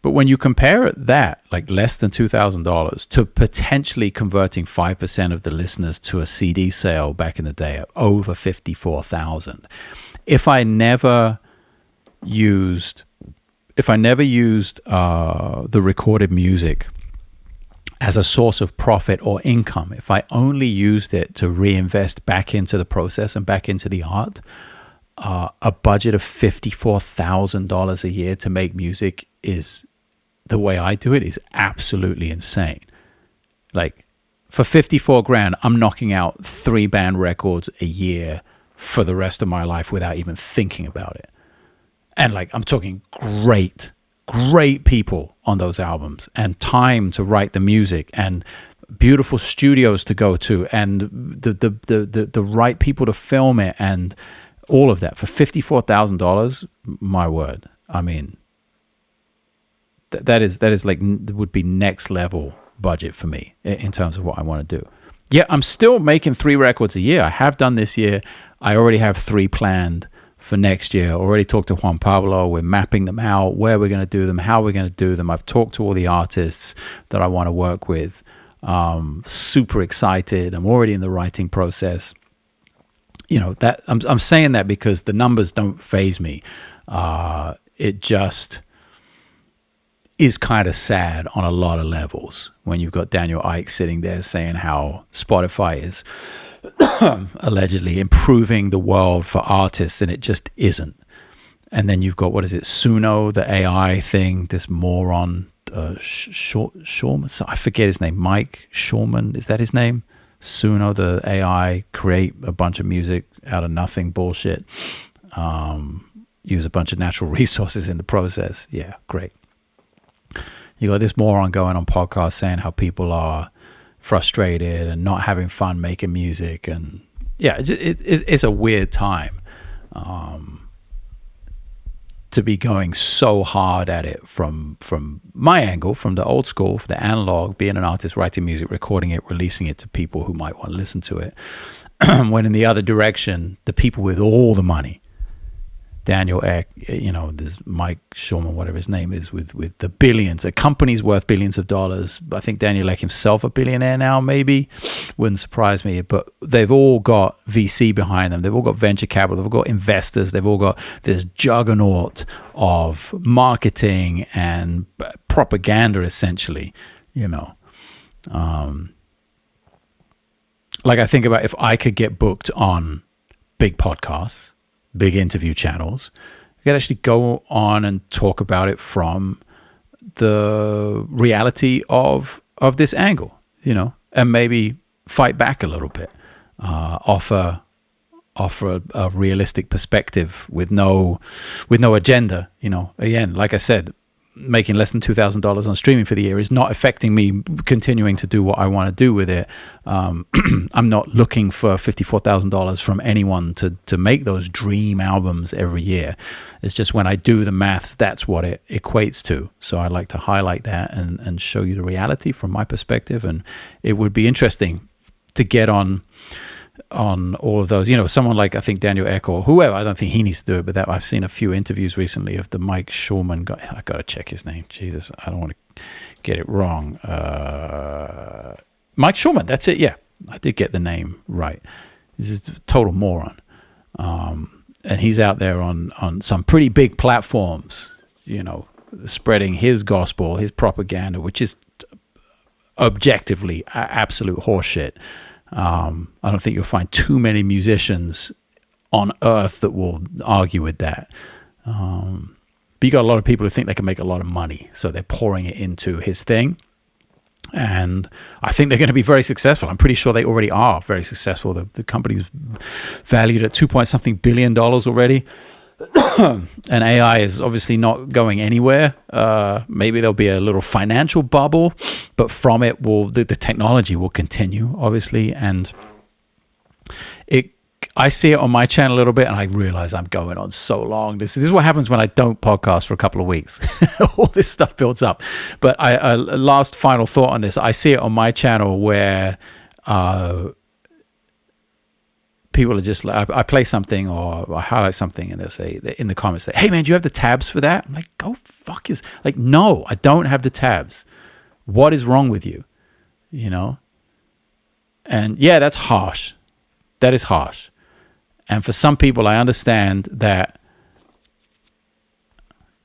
But when you compare that, like less than $2,000, to potentially converting 5% of the listeners to a CD sale back in the day at over 54,000, if I never used the recorded music as a source of profit or income, if I only used it to reinvest back into the process and back into the art, a budget of $54,000 a year to make music is, the way I do it, is absolutely insane. Like, for 54 grand, I'm knocking out 3 band records a year for the rest of my life without even thinking about it. And like, I'm talking great people on those albums, and time to write the music, and beautiful studios to go to, and the right people to film it, and all of that for $54,000. My word, I mean, that is like, would be next level budget for me in terms of what I want to do. Yeah, I'm still making 3 records a year. I have done this year. I already have 3 planned for next year. Already talked to Juan Pablo. We're mapping them out, where we're going to do them, how we're going to do them. I've talked to all the artists that I want to work with. Super excited. I'm already in the writing process. You know, that I'm saying that because the numbers don't faze me. It just is kind of sad on a lot of levels when you've got Daniel Ike sitting there saying how Spotify is allegedly improving the world for artists, and it just isn't. And then you've got, what is it, Suno, the AI thing, this moron, Shulman, so I forget his name, Mike Shulman, is that his name? Suno, the AI, create a bunch of music out of nothing bullshit, use a bunch of natural resources in the process. Yeah, great. You got this moron going on podcasts saying how people are frustrated and not having fun making music, and yeah, it's a weird time to be going so hard at it from my angle, from the old school, from the analog, being an artist, writing music, recording it, releasing it to people who might want to listen to it. When in the other direction, the people with all the money, Daniel Ek, you know, this Mike Shulman, whatever his name is, with the billions, a company's worth billions of dollars. I think Daniel Ek himself a billionaire now, maybe. Wouldn't surprise me. But they've all got VC behind them. They've all got venture capital. They've all got investors. They've all got this juggernaut of marketing and propaganda, essentially, you know. Like, I think about if I could get booked on big podcasts, big interview channels, I could actually go on and talk about it from the reality of this angle, you know, and maybe fight back a little bit, offer a realistic perspective with no agenda. You know, again, like I said, making less than $2,000 on streaming for the year is not affecting me continuing to do what I want to do with it. I'm not looking for $54,000 from anyone to make those dream albums every year. It's just when I do the maths, that's what it equates to. So I like to highlight that and show you the reality from my perspective. And it would be interesting to get on all of those, you know, someone like, I think Daniel Ek or whoever. I don't think he needs to do it, but that I've seen a few interviews recently of the Mike Shulman guy. I gotta check his name. Jesus, I don't want to get it wrong. Mike Shulman, that's it. Yeah, I did get the name right. This is a total moron, and he's out there on some pretty big platforms, you know, spreading his gospel, his propaganda, which is objectively absolute horseshit. I don't think you'll find too many musicians on earth that will argue with that. But you got a lot of people who think they can make a lot of money, so they're pouring it into his thing. And I think they're going to be very successful. I'm pretty sure they already are very successful. The company's valued at $2.something billion already. And AI is obviously not going anywhere. Maybe there'll be a little financial bubble, but from it the technology will continue, obviously. And I see it on my channel a little bit, and I realize I'm going on so long. This is what happens when I don't podcast for a couple of weeks. All this stuff builds up. But last final thought on this. I see it on my channel where people are just like, I play something or I highlight something, and they'll say in the comments, say, "Hey man, do you have the tabs for that?" I'm like, "Go fuck yourself." Like, no, I don't have the tabs. What is wrong with you? You know? And yeah, that's harsh. That is harsh. And for some people, I understand that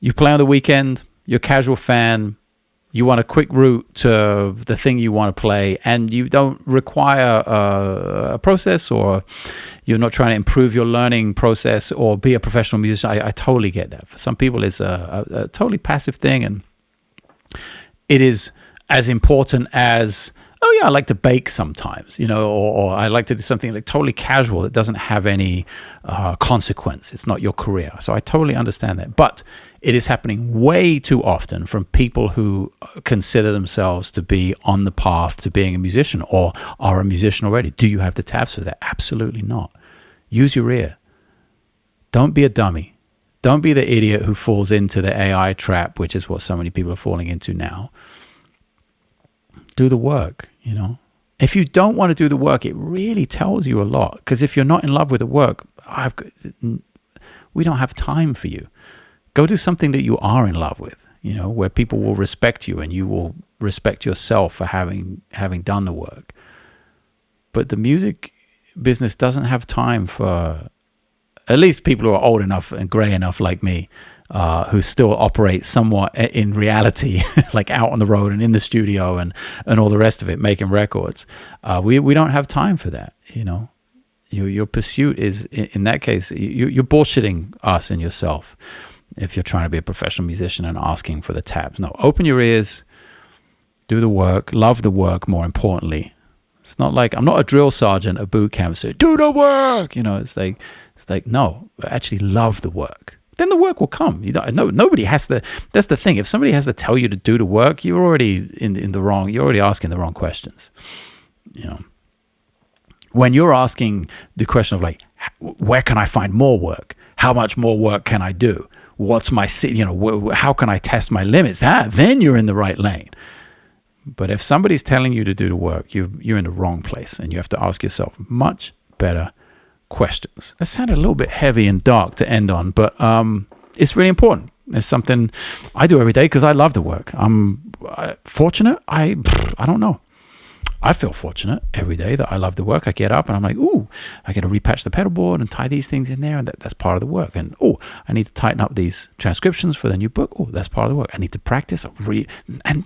you play on the weekend, you're a casual fan, you want a quick route to the thing you want to play, and you don't require a process, or you're not trying to improve your learning process or be a professional musician. I totally get that. For some people, it's a totally passive thing, and it is as important as, oh yeah, I like to bake sometimes, you know, or I like to do something like totally casual that doesn't have any consequence. It's not your career. So I totally understand that. But it is happening way too often from people who consider themselves to be on the path to being a musician or are a musician already. Do you have the tabs for that? Absolutely not. Use your ear. Don't be a dummy. Don't be the idiot who falls into the AI trap, which is what so many people are falling into now. Do the work, you know. If you don't want to do the work, it really tells you a lot. Because if you're not in love with the work, we don't have time for you. Go do something that you are in love with, you know, where people will respect you and you will respect yourself for having done the work. But the music business doesn't have time for, at least people who are old enough and gray enough like me, who still operate somewhat in reality, like out on the road and in the studio and all the rest of it, making records. We don't have time for that, you know. Your pursuit is, in that case, you're bullshitting us and yourself if you're trying to be a professional musician and asking for the tabs. No, open your ears, do the work, love the work, more importantly. It's not like, I'm not a drill sergeant at boot camp, so do the work, you know. It's like no, actually love the work. Then the work will come. Nobody has to. That's the thing. If somebody has to tell you to do the work, you're already in the wrong. You're already asking the wrong questions. You know, when you're asking the question of like, where can I find more work? How much more work can I do? What's my, you know, how can I test my limits? Then you're in the right lane. But if somebody's telling you to do the work, you're in the wrong place, and you have to ask yourself much better questions. That sounded a little bit heavy and dark to end on, but it's really important. It's something I do every day because I love the work. I'm fortunate. I don't know. I feel fortunate every day that I love the work. I get up and I'm like, ooh, I got to repatch the pedalboard and tie these things in there, and that's part of the work. And oh, I need to tighten up these transcriptions for the new book. Oh, that's part of the work. I need to practice. And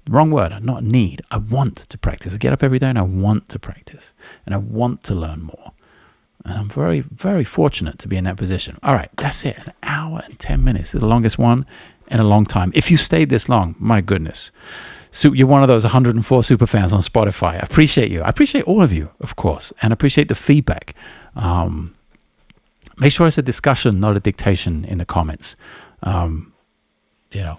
wrong word, not need. I want to practice. I get up every day and I want to practice, and I want to learn more. And I'm very, very fortunate to be in that position. All right, that's it. 1 hour and 10 minutes. It's the longest one in a long time. If you stayed this long, my goodness. So you're one of those 104 super fans on Spotify. I appreciate you. I appreciate all of you, of course, and appreciate the feedback. Make sure it's a discussion, not a dictation in the comments. You know,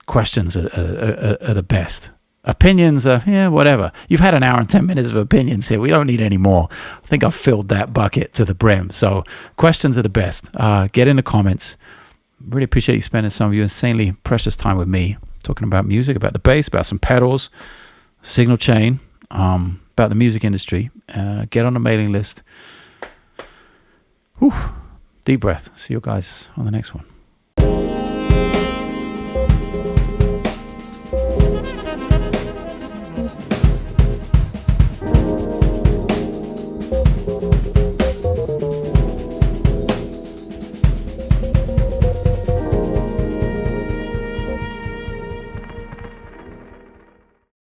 questions are the best. Opinions are, yeah, whatever. You've had 1 hour and 10 minutes of opinions here. We don't need any more. I think I've filled that bucket to the brim. So questions are the best. Get in the comments. Really appreciate you spending some of your insanely precious time with me, talking about music, about the bass, about some pedals, signal chain, about the music industry. Get on the mailing list. Whew. Deep breath. See you guys on the next one.